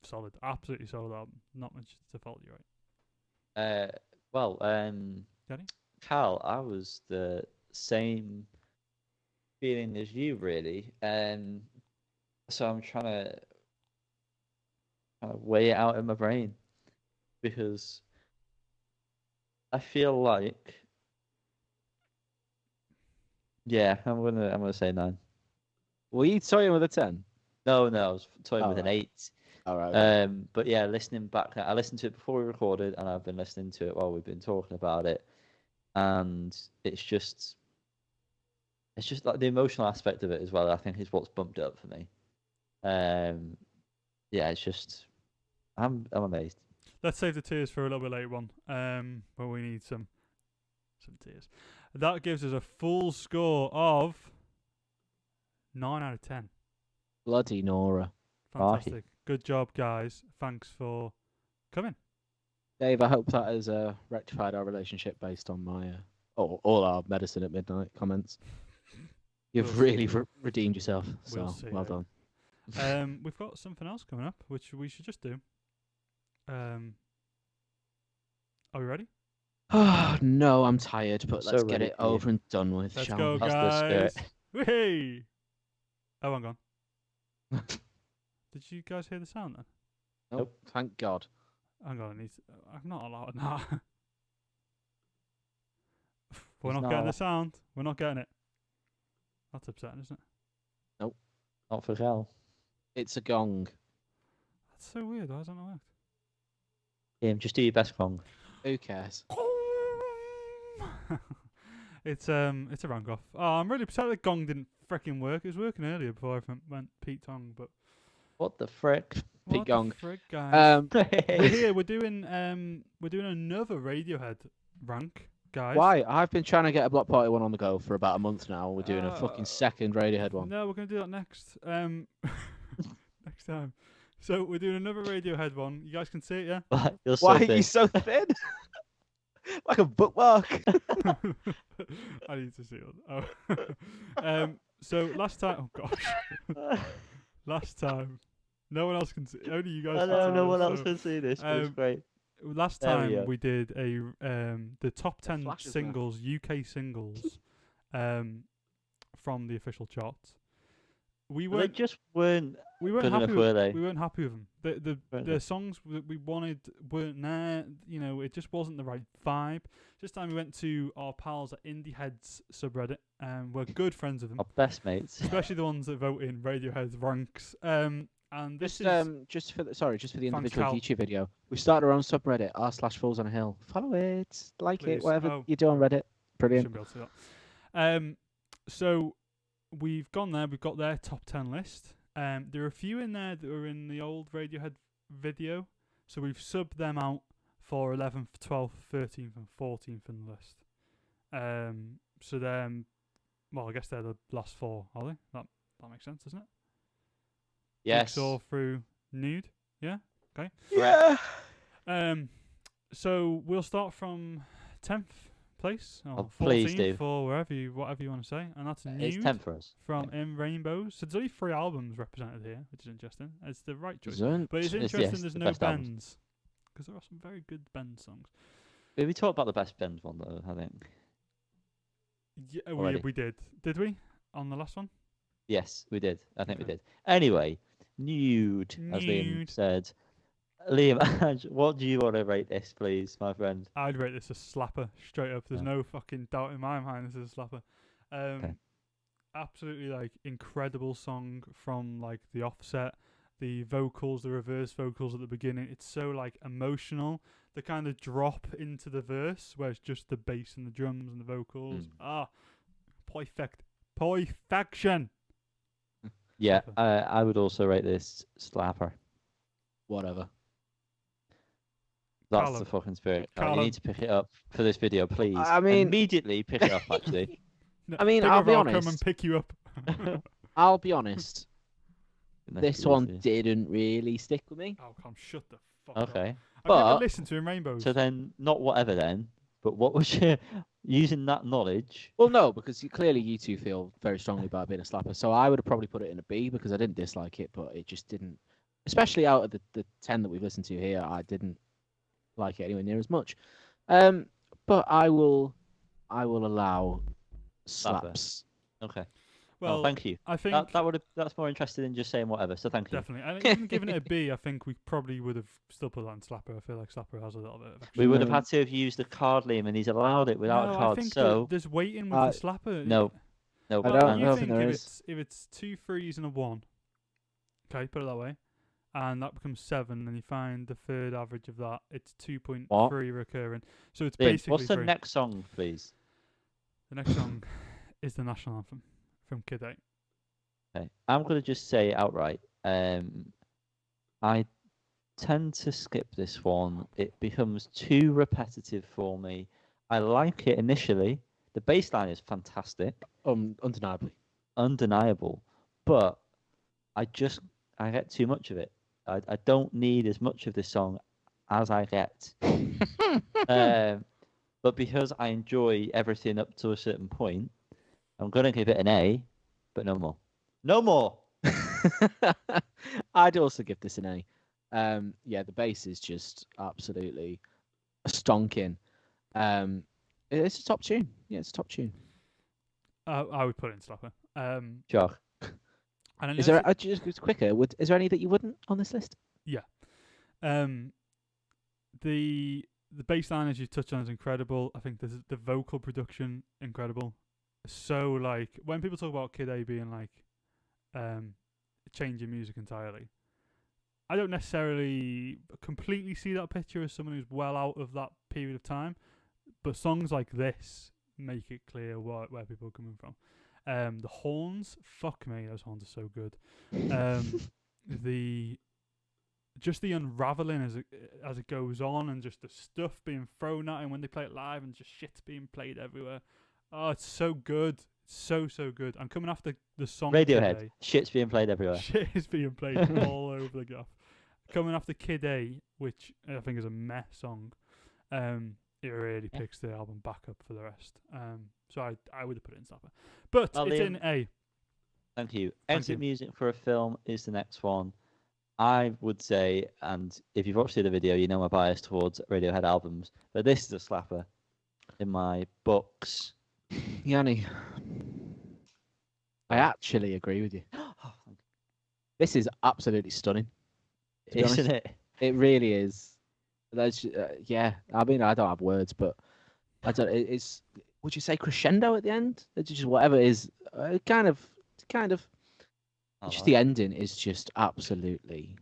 solid, absolutely solid album. Not much to fault you, right? Well, Yanni? Cal, I was the same feeling as you, really. So I'm trying to weigh it out in my brain, because I feel like, yeah, I'm gonna say 9. Were you toying with a 10? No, I was toying Oh, with an right. 8. All right. But yeah, listening back, I listened to it before we recorded, and I've been listening to it while we've been talking about it, and it's just like the emotional aspect of it as well, I think, is what's bumped it up for me. Yeah, it's just, I'm amazed. Let's save the tears for a little bit later on. But we need some tears. That gives us a full score of 9 out of 10. Bloody Nora. Fantastic. Good job, guys. Thanks for coming. Dave, I hope that has rectified our relationship based on my all our medicine at midnight comments. You've We'll really redeemed yourself, so We'll see, well eh? done. We've got something else coming up, which we should just do. Are we ready? Oh no, I'm tired, but So let's get ready it for you. over and done with, Let's shall go, we? That's the guys. spirit. Hey! Oh, hang on. Did you guys hear the sound then? Nope. Thank God. Hang on, I'm not allowed that. We're He's not getting the not. sound. We're not getting it. That's upsetting, isn't it? Not for hell. It's a gong. That's so weird. Why hasn't it worked? Just do your best wrong. Who cares? It's a rank off. Oh, I'm really upset the gong didn't freaking work. It was working earlier before I went Pete Tong, but What the frick? Pete what Gong. the frick, guys? We're Why? here. We're doing another Radiohead rank, guys. Why? I've been trying to get a Bloc Party one on the go for about a month now. We're doing a fucking second Radiohead one. No, we're gonna do that next. Next time. So we're doing another Radiohead one. You guys can see it, yeah? You're so Why are thin. you so thin? Like a bookmark. I need to see it. Oh. So last time, oh gosh, last time, no one else can see. Only you guys. I can know see no this, one else so, can see this, but it's great. Last There we time go. we did the top 10 Flashes there. singles, UK singles, from the official charts. We They weren't just weren't we weren't good happy enough, with, were they? we weren't happy with them. Weren't The they? songs that we wanted weren't there. You know, it just wasn't the right vibe. This time we went to our pals at indieheads subreddit, and we're good friends with them, Our best mates. especially the ones that vote in Radiohead's ranks. And this Just for the individual Cal. YouTube video, we started our own subreddit r/Fools on a Hill. Follow it, like Please. it, whatever Oh, you do on Reddit. Brilliant. shouldn't be able to see that. So we've gone there. We've got their top 10 list. There are a few in there that were in the old Radiohead video, so we've subbed them out for 11th, 12th, 13th, and 14th in the list. So then, well, I guess they're the last four, are they? That makes sense, doesn't it? Yes. Jigsaw through Nude. Yeah. Okay. Yeah. So we'll start from 10th place or Oh, please 14th do. or whatever you want to say, and that's It's Nude 10 for us. from In Rainbows. So there's only 3 albums represented here, which is interesting. It's the right choice. Isn't? But it's Yes, interesting there's the no best albums. bends, because there are some very good bend songs. We talked about the best bend one, though, I think. Yeah, Already. we did. Did we? On the last one? Yes, we did. I think we Okay. did. Anyway, Nude, as Liam Nude. said. Liam, what do you want to rate this, please, my friend? I'd rate this a slapper, straight up. There's Yeah. no fucking doubt in my mind this is a slapper. Okay. Absolutely, like, incredible song from, like, the offset. The vocals, the reverse vocals at the beginning. It's so, like, emotional. The kind of drop into the verse where it's just the bass and the drums and the vocals. Perfection. Yeah, Slapper. I would also rate this slapper. Whatever. That's Callum. the fucking spirit. Oh, you Callum. need to pick it up for this video, please. I mean- immediately pick it up, actually. No, I mean, pick I'll up, be come and honest. pick you up. I'll be honest. Next This one video. didn't really stick with me. Oh, come shut the fuck up. Okay. I've never But- listened to In Rainbows. So then, not whatever then, but what was your using that knowledge? Well, no, because clearly you two feel very strongly about it being a slapper. So I would have probably put it in a B because I didn't dislike it, but it just didn't. Especially out of the 10 that we've listened to here, I didn't like it anywhere near as much. But I will allow slaps. Okay. well, Well, thank you. I think That's more interesting than just saying whatever. So thank you. definitely. I think even giving it a B, I think we probably would have still put that on Slapper. I feel like Slapper has a little bit of extra. We would have No. had to have used a card, Liam, and he's allowed it without no, a I card. think So there's waiting with I- the Slapper. no, no. I Well, don't you know think if there if is. it's 2 3s and a 1, okay, put it that way, and that becomes 7, and you find the third average of that, it's 2.3 recurring. So it's Liam, basically what's the 3. next song, please? The next song is the national anthem from Kid A. Okay. I'm gonna just say outright. I tend to skip this one. It becomes too repetitive for me. I like it initially. The bass line is fantastic, Undeniably. undeniable, but I get too much of it. I don't need as much of this song as I get. But because I enjoy everything up to a certain point, I'm gonna give it an A, but no more. No more. I'd also give this an A. Yeah, the bass is just absolutely stonking. It's a top tune. Yeah, it's a top tune. I would put it in Slapper. Sure. And I Is noticed there just quicker? Is there any that you wouldn't on this list? the bass line, as you touched on, is incredible. I think the vocal production incredible. So like when people talk about Kid A being like changing music entirely, I don't necessarily completely see that picture as someone who's well out of that period of time, but songs like this make it clear where people are coming from. The horns, fuck me, those horns are so good. The unraveling as it goes on, and just the stuff being thrown at him when they play it live, and just shit's being played everywhere. Oh, it's so good, so good. I'm coming after the song Radiohead. Kid Shit's being played everywhere. A. Shit is being played all over the gaff. Coming after Kid A, which I think is a meh song. It really picks the album back up for the rest. So I would have put it in Slapper, but it's in A. Thank you. Thank Exit you. music for a film is the next one. I would say, and if you've watched the video, you know my bias towards Radiohead albums, but this is a slapper in my books. Yanni, I actually agree with you. This is absolutely stunning. Isn't it? It really is. That's yeah. I mean, I don't have words, but I don't. It's. Would you say crescendo at the end? It's just whatever it is. Kind of. Just the ending is just absolutely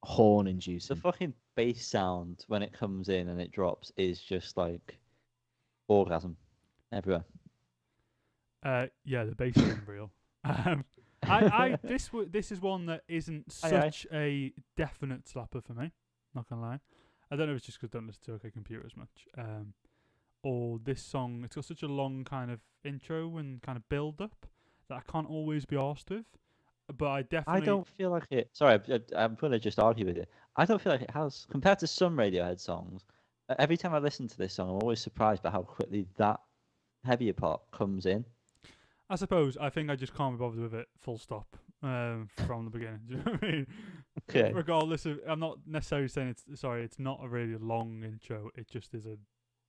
horn-inducing. The fucking bass sound when it comes in and it drops is just like orgasm everywhere. Yeah, the bass is unreal. This is one that isn't such a definite slapper for me. Not gonna lie. I don't know if it's just because I don't listen to OK Computer as much. Or this song, it's got such a long kind of intro and kind of build up that I can't always be arsed with. But I definitely... I don't feel like it... Sorry, I'm going to just argue with you. I don't feel like it has... Compared to some Radiohead songs, every time I listen to this song, I'm always surprised by how quickly that heavier part comes in. I suppose. I think I just can't be bothered with it full stop from the beginning. Do you know what I mean? Okay. Regardless of... I'm not necessarily saying it's not a really long intro. It just is a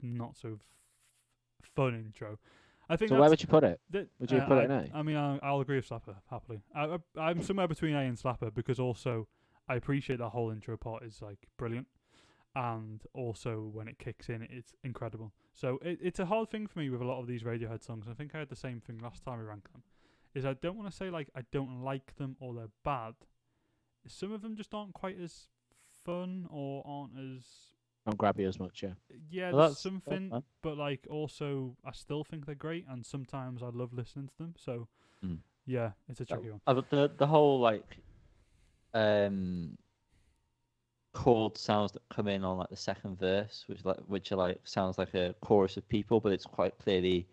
not so fun intro. I think. So where would you put it? Would you put it in A? I mean, I'll agree with Slapper happily. I'm somewhere between A and Slapper because also I appreciate that whole intro part is like brilliant, and also when it kicks in, it's incredible. So it's a hard thing for me with a lot of these Radiohead songs. I think I had the same thing last time we ranked them. Is I don't want to say like I don't like them or they're bad. Some of them just aren't quite as fun or aren't as... Don't grab you as much, yeah. Yeah, Well, there's something, but like also I still think they're great, and sometimes I love listening to them. So yeah, it's a tricky one. The whole like chord sounds that come in on like the second verse, which are like sounds like a chorus of people, but it's quite clearly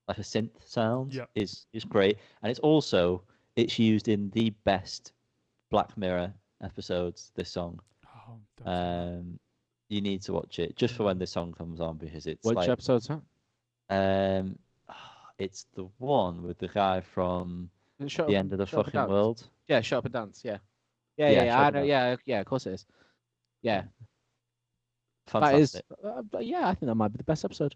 like a synth sound. Yeah. is great, and it's used in the best Black Mirror episodes. This song. Oh, don't say that. You need to watch it just for when this song comes on because it's Which like episode's that? it's the one with the guy from Shut the Up- end of the Shut Up and fucking Dance. world. Yeah, Shut Up and Dance. Yeah. Yeah, Yeah. Shut Up I and know. Yeah. Of course it is. Yeah. Fantastic. That is. Yeah, I think that might be the best episode.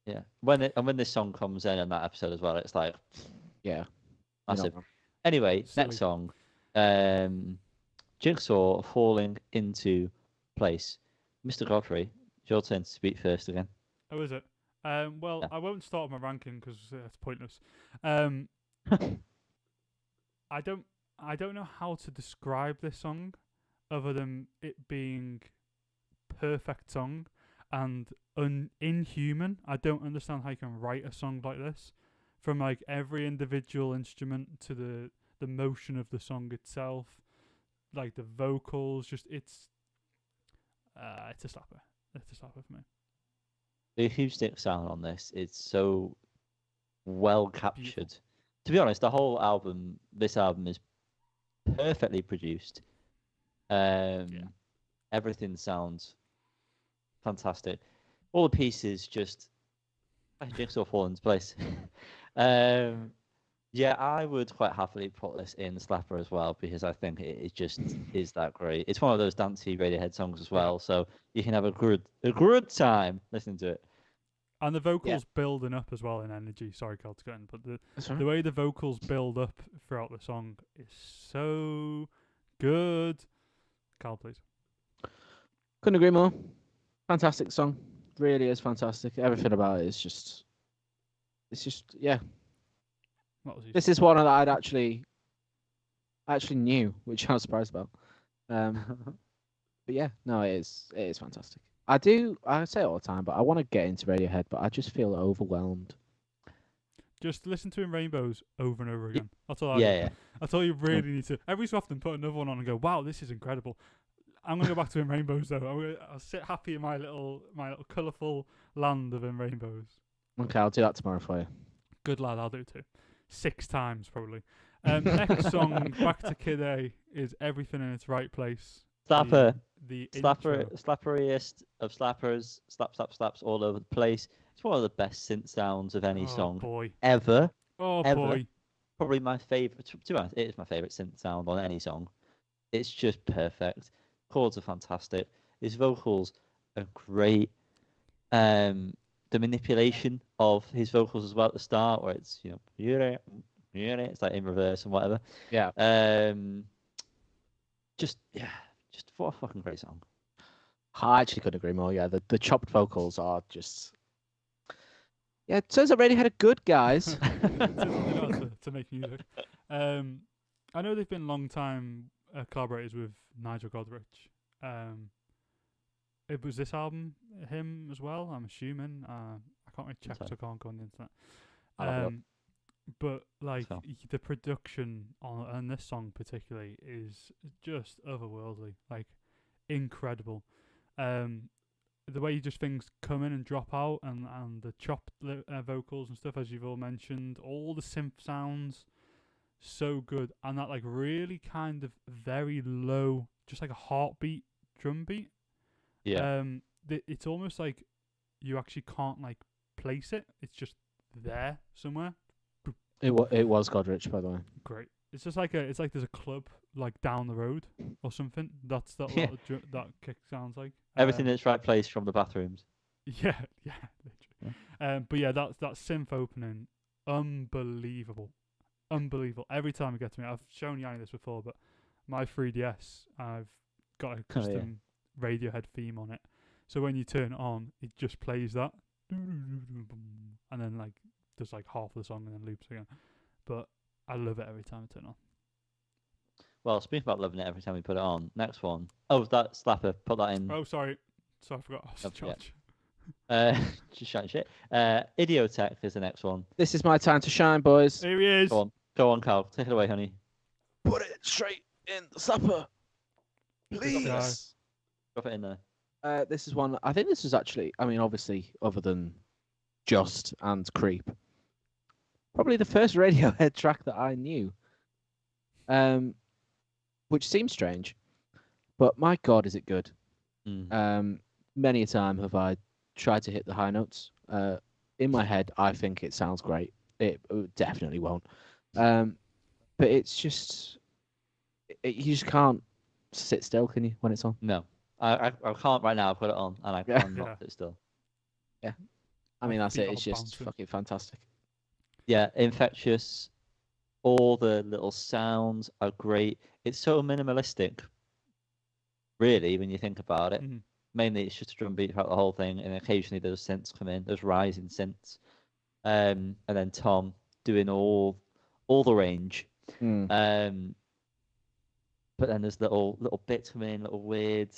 Yeah, when this song comes in and that episode as well, it's like Yeah. massive. You know. Anyway, Silly. next song, Jigsaw Falling Into Place. Mr. Godfrey, it's your turn to speak first again. Oh, is it? Well, Yeah. I won't start my ranking because it's pointless. I don't know how to describe this song other than it being perfect song and inhuman. I don't understand how you can write a song like this, from like every individual instrument to the motion of the song itself, like the vocals. Just it's a slapper. It's a slapper for me. The acoustic sound on this is so well captured. To be honest, this album is perfectly produced. Everything sounds fantastic. All the pieces just like Jigsaw fall into place. Yeah, I would quite happily put this in Slapper as well because I think it just is that great. It's one of those dancey Radiohead songs as well, so you can have a good time listening to it. And the vocals building up as well in energy. Sorry, Cal, to get in, but That's right. the way the vocals build up throughout the song is so good. Cal, please. Couldn't agree more. Fantastic song. Really is fantastic. Everything about it is just. It's just What was he This saying? is one that I'd actually knew, which I was surprised about. But yeah, no, it is fantastic. I say it all the time, but I want to get into Radiohead, but I just feel overwhelmed. Just listen to In Rainbows over and over again. That's all I Yeah, do. yeah. That's all you really need to. Every so often, put another one on and go, "Wow, this is incredible." I'm gonna go back to In Rainbows though. I'll sit happy in my little colourful land of In Rainbows. Okay, I'll do that tomorrow for you. Good lad, I'll do too. 6 times probably. Next song, back to Kid A, is Everything in Its Right Place. Slapper. The Slapper, intro. slapperiest of slappers, slaps all over the place. It's one of the best synth sounds of any Oh song boy. ever. Oh ever. boy. Probably my favorite. To be honest, it is my favorite synth sound on any song. It's just perfect. Chords are fantastic. His vocals are great. The manipulation of his vocals as well at the start, where it's it's like in reverse and whatever. Yeah. Just what a fucking great song. I actually couldn't agree more. Yeah, the chopped vocals are just. Yeah, it turns out Radiohead are good guys. to make music. I know they've been long time collaborators with Nigel Godrich. It was this album him as well, I'm assuming. I can't really check, so I can't go on the internet. But like the production on this song particularly is just otherworldly, like incredible. The way just things come in and drop out, and the chopped vocals and stuff, as you've all mentioned, all the synth sounds, so good, and that like really kind of very low, just like a heartbeat drum beat. Yeah. It's almost like you actually can't like place it. It's just there somewhere. It was Godrich, by the way. Great. It's just like it's like there's a club like down the road or something. That's that that kick sounds like. Everything in its right place from the bathrooms. Yeah, literally. But yeah, that synth opening, unbelievable. Every time it gets to me, I've shown Yanni this before, but my 3DS, I've got a custom Radiohead theme on it. So when you turn it on, it just plays that, and then like does like half of the song and then loops again. But I love it every time I turn it on. Well, speaking about loving it every time we put it on, next one. Oh, that slapper. Put that in. Oh, sorry. So I forgot. I was charged. Just shouting shit. Idiotech is the next one. This is my time to shine, boys. Here he is. Go on, Carl. Take it away, honey. Put it straight in the slapper, please. Drop it in there. This is one. I think this was actually. I mean, obviously, other than Just and Creep, probably the first Radiohead track that I knew. Which seems strange, but my God, is it good? Many a time have I tried to hit the high notes. In my head, I think it sounds great. It definitely won't. But it's just, you just can't sit still, can you, when it's on? No, I can't right now put it on, and I can't not sit still. Yeah, I mean that's it. It's just fucking fantastic. Yeah, infectious. All the little sounds are great. It's so minimalistic, really, when you think about it. Mainly, it's just a drum beat throughout the whole thing, and occasionally those synths come in, those rising synths, and then Thom doing all the range. But then there's little bits come in, little weird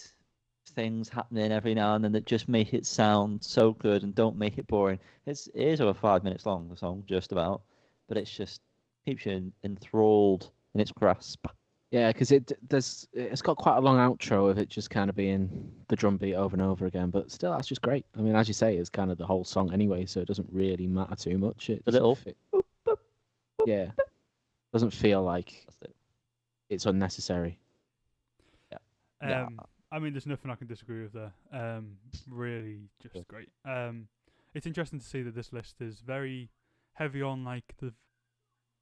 things happening every now and then that just make it sound so good and don't make it boring. It is over 5 minutes long, the song, just about, but it's just keeps you enthralled in its grasp. Yeah, because it's got quite a long outro of it just kind of being the drum beat over and over again, but still, that's just great. I mean, as you say, it's kind of the whole song anyway, so it doesn't really matter too much. It doesn't feel like it's unnecessary. Yeah. I mean, there's nothing I can disagree with there. Really, just great. It's interesting to see that this list is very heavy on like the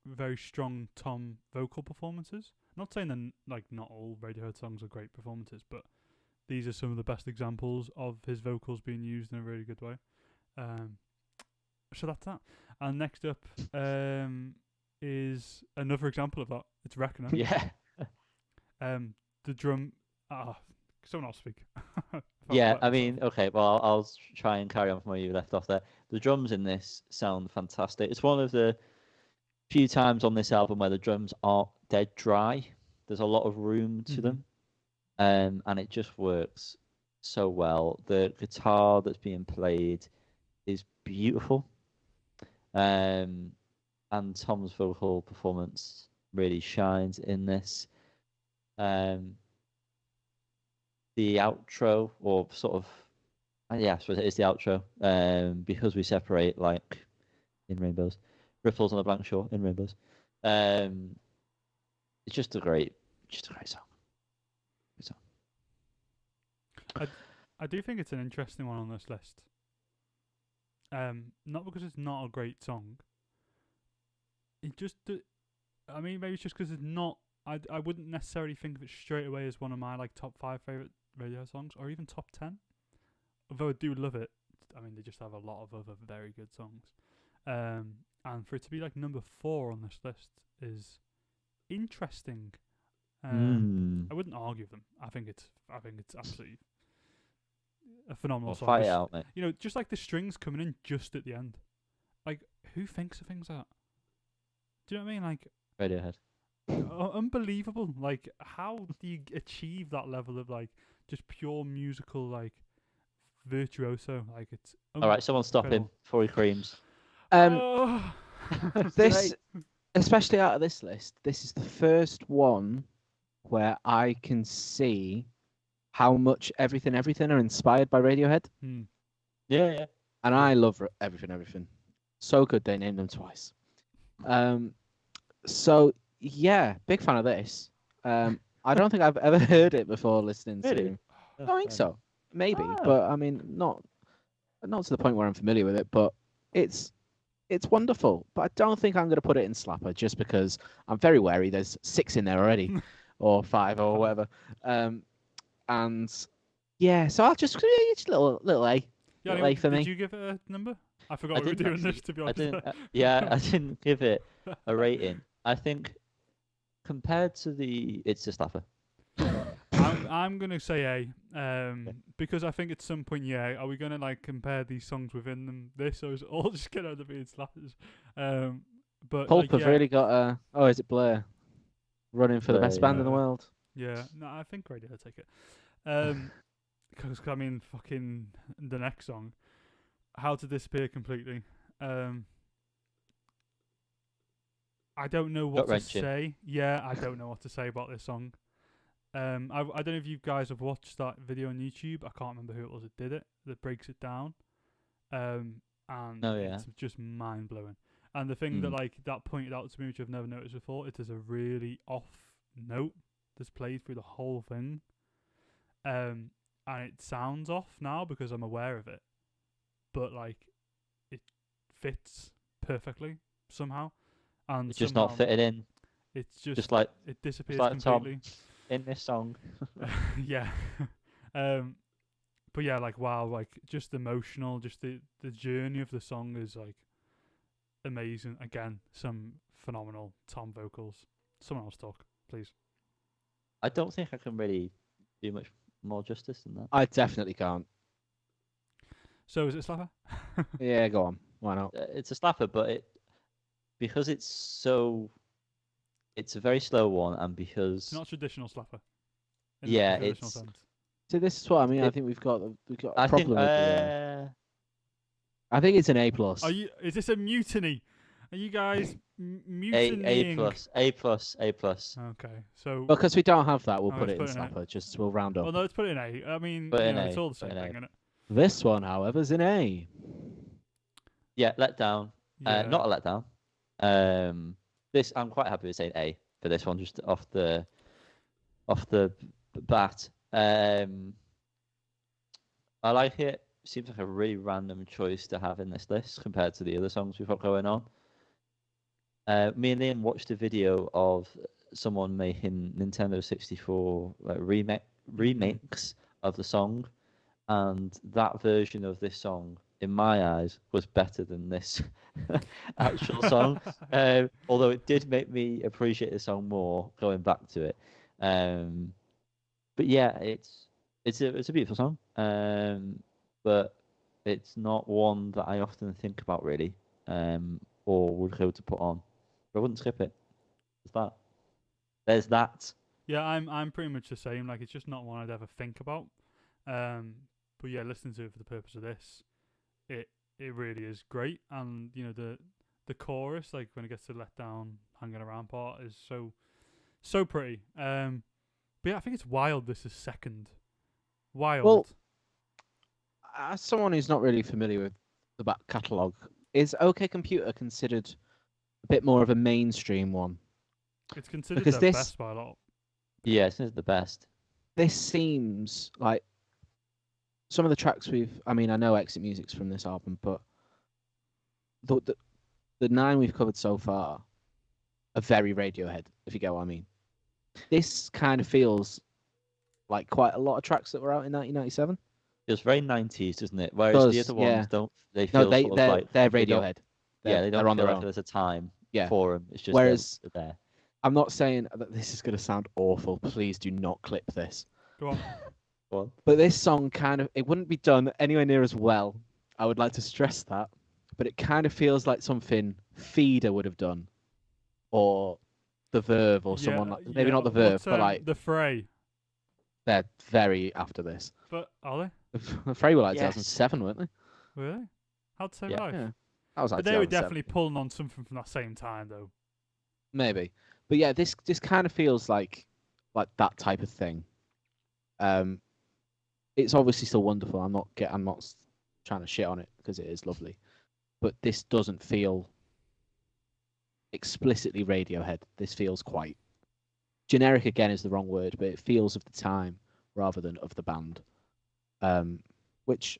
very strong Thom vocal performances. Not saying that like not all Radiohead songs are great performances, but these are some of the best examples of his vocals being used in a really good way. So that's that. And next up is another example of that. It's Reckoner. Yeah. The drum. Someone else speak. Yeah, I mean, okay, well, I'll try and carry on from where you left off there. The drums in this sound fantastic. It's one of the few times on this album where the drums aren't dead dry. There's a lot of room to them, and it just works so well. The guitar that's being played is beautiful, and Tom's vocal performance really shines in this. The outro, or sort of, yeah, I suppose it is the outro, because we separate like in rainbows, ripples on a blank shore in rainbows. It's just a great song. Good song. I do think it's an interesting one on this list. Not because it's not a great song. It just, I mean, maybe it's just because it's not. I wouldn't necessarily think of it straight away as one of my like top 5 favorite Radiohead songs, or even top 10. Although I do love it. I mean, they just have a lot of other very good songs. And for it to be like number 4 on this list is interesting. I wouldn't argue them. I think it's absolutely a phenomenal song. Fight it out, mate. You know, just like the strings coming in just at the end. Like, who thinks of things like that? Do you know what I mean? Like, Radiohead. Unbelievable. Like, how do you achieve that level of like just pure musical like virtuoso? Like, it's all right. Someone stop him before he creams. This, especially out of this list, this is the first one where I can see how much Everything are inspired by Radiohead. Yeah. And I love Everything. So good they named them twice. So yeah, big fan of this. I don't think I've ever heard it before listening Really? to. I don't think so. Maybe, but I mean, not to the point where I'm familiar with it. But it's wonderful. But I don't think I'm going to put it in Slapper just because I'm very wary. There's 6 in there already, or 5 or whatever. And yeah, so I'll just little A. Yeah, little A for me. Did you give it a number? I forgot we were doing this, to be honest. I didn't give it a rating. I think compared to it's a Slapper. I'm gonna say A, because I think at some point, are we gonna like compare these songs within them? This, or is it all just gonna end up being slappers? But Pulp have really got a. Oh, is it Blair? Running for the best band in the world. Yeah, no, I think Radiohead take it. Because I mean, fucking the next song, How to Disappear Completely. I don't know what to say. Yeah, I don't know what to say about this song. I don't know if you guys have watched that video on YouTube. I can't remember who it was that did it, that breaks it down. And it's just mind blowing. And the thing that pointed out to me, which I've never noticed before, it is a really off note that's played through the whole thing. And it sounds off now because I'm aware of it. But like, it fits perfectly somehow. And it's just not fitting in. It's just like it disappears like completely. Tom in this song. Yeah. But yeah, like wow, like just emotional, just the journey of the song is like amazing. Again, some phenomenal Tom vocals. Someone else talk, please. I don't think I can really do much more justice than that. I definitely can't. So is it Slapper? Yeah, go on. Why not? It's a Slapper, but because it's a very slow one, and because it's not traditional Slapper. Yeah, traditional sense. So this is what I mean. I think we've got a problem with it. I think it's an A+. Is this a mutiny? Are you guys mutinying? A plus. Okay, so because we don't have that, we'll put it in Slapper. We'll round up. Well, no, let's put it in A. I mean, it's all the same thing, isn't it? This one, however, is an A. Yeah, letdown. Yeah. Not a letdown. This I'm quite happy with saying A for this one, just off the bat. I like it. Seems like a really random choice to have in this list compared to the other songs we've got going on. Me and Liam watched a video of someone making Nintendo 64 remakes of the song, and that version of this song in my eyes, was better than this actual song. Although it did make me appreciate the song more going back to it. But yeah, it's a beautiful song. But it's not one that I often think about really, or would go to put on. But I wouldn't skip it. There's that. Yeah, I'm pretty much the same. Like, it's just not one I'd ever think about. But yeah, listening to it for the purpose of this, it really is great. And you know the chorus, like when it gets to let down, hanging around part, is so pretty. But yeah, I think it's wild. This is second. Wild. Well, as someone who's not really familiar with the back catalogue, is OK Computer considered a bit more of a mainstream one? It's considered because the best by a lot. Yeah, it's the best. This seems like some of the tracks I know Exit Music's from this album, but the 9 we've covered so far are very Radiohead, if you get what I mean. This kind of feels like quite a lot of tracks that were out in 1997. It's very 90s, doesn't it? Whereas the other ones don't. They feel they're Radiohead. Radiohead. They don't on feel their like own. there's a time Yeah. for them. It's just Whereas they're there. I'm not saying that this is going to sound awful. Please do not clip this. Go on. Go on. But this song it wouldn't be done anywhere near as well. I would like to stress that. But it kind of feels like something Feeder would have done. Or The Verve or someone like... Maybe not The Verve, but like... The Fray. They're very after this. But are they? The Fray were like Yes. 2007, weren't they? Really? How'd Save Yeah. Life? Yeah. That was like But they were 2007. definitely pulling on something from that same time, though. Maybe. But yeah, this kind of feels like that type of thing. It's obviously still wonderful. I'm not trying to shit on it because it is lovely. But this doesn't feel explicitly Radiohead. This feels quite generic again is the wrong word, but it feels of the time rather than of the band. Which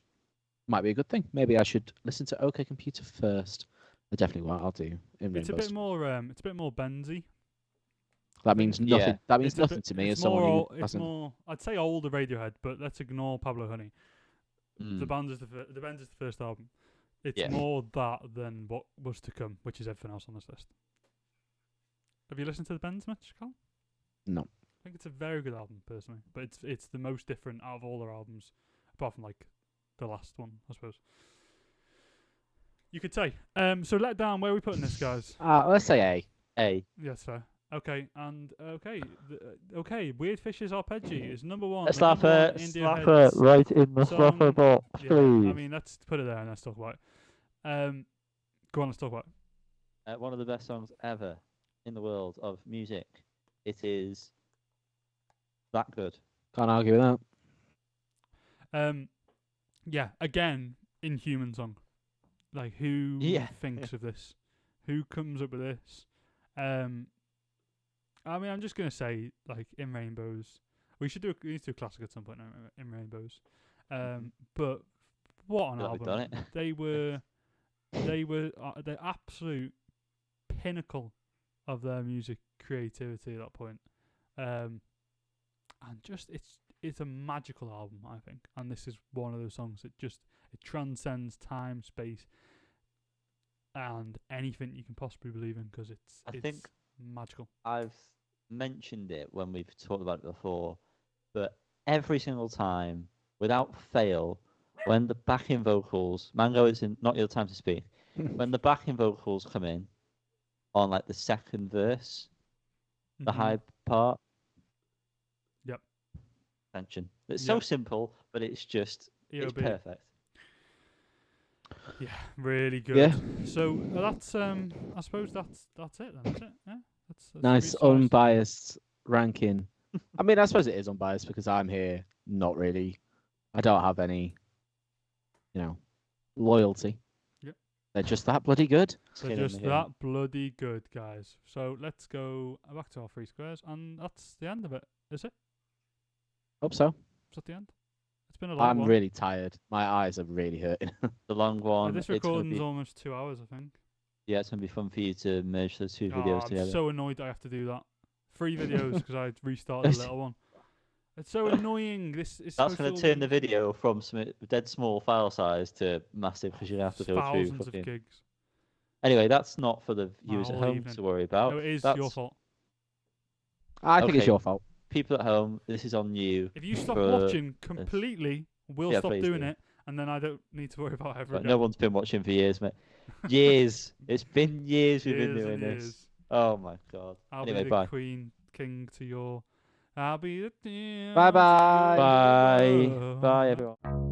might be a good thing. Maybe I should listen to OK Computer first. I definitely will. I'll do in It's a Rainbows. bit more. It's a bit more Benzy. That means nothing. Yeah. That means It's a nothing bit- to me it's as someone more, who it's hasn't. more. I'd say older Radiohead, but let's ignore Pablo Honey. The Mm. band is the Benz is the first album. It's Yeah. more that than what was to come, which is everything else on this list. Have you listened to the Benz much, Carl? No. I think it's a very good album, personally, but it's the most different out of all their albums, apart from like the last one, I suppose. You could say. So Let Down, where are we putting this, guys? Let's say A. A. Yes, fair. Okay, and okay, Weird Fish's Arpeggi is number one. Let's the slap number it. one Slap Indieheads it right in the song. slapper box, Yeah, please. I mean, let's put it there and let's talk about it. Go on, let's talk about it. One of the best songs ever in the world of music. It is that good. Can't argue with that. Yeah, again, inhuman song. Like, who Yeah. thinks of this? Who comes up with this? I mean, I'm just gonna say, like, In Rainbows. We need to do a classic at some point. In Rainbows. But what an Feel like we've album! done it. They were the absolute pinnacle of their music creativity at that point. And just it's a magical album, I think. And this is one of those songs that it transcends time, space, and anything you can possibly believe in, because it's think magical. I've mentioned it when we've talked about it before, but every single time, without fail, when the backing vocals, Mango is in Not Your Time to Speak, when the backing vocals come in on like the second verse, the high part. Yep. Tension. It's so Yep. simple, but it's just it's EOB. perfect. Yeah, really good. Yeah. So that's I suppose that's it then. That's it. Yeah. That's Nice pretty solid. unbiased ranking. I mean, I suppose it is unbiased because I'm here. Not really. I don't have any, loyalty. Yep. They're just that bloody good. They're just that bloody good, guys. So let's go back to our 3 squares, and that's the end of it. Is it? Hope so. Is that the end? It's been a long I'm one. really tired. My eyes are really hurting. The long one. This it's gonna recording's be, almost 2 hours, I think. yeah, it's gonna be fun for you to merge those two Oh, videos I'm together. so annoyed that I have to do that. 3 videos because I restarted the little one. It's so annoying. This is That's going to turn the video from some dead small file size to massive because you have to go through thousands of fucking. gigs. Anyway, that's not for the My viewers at whole home evening. to worry about. No, it is That's your fault. I think it's Okay. your fault. people at home. This is on you. If you stop for watching completely, we'll stop please doing do. it, and then I don't need to worry about ever But again. no one's been watching for years, mate. Years. It's been years we've been Years doing and this. years. Oh my god. I'll Anyway, be the bye. queen, king to your. I'll be the king. Bye bye. Bye. Bye, everyone.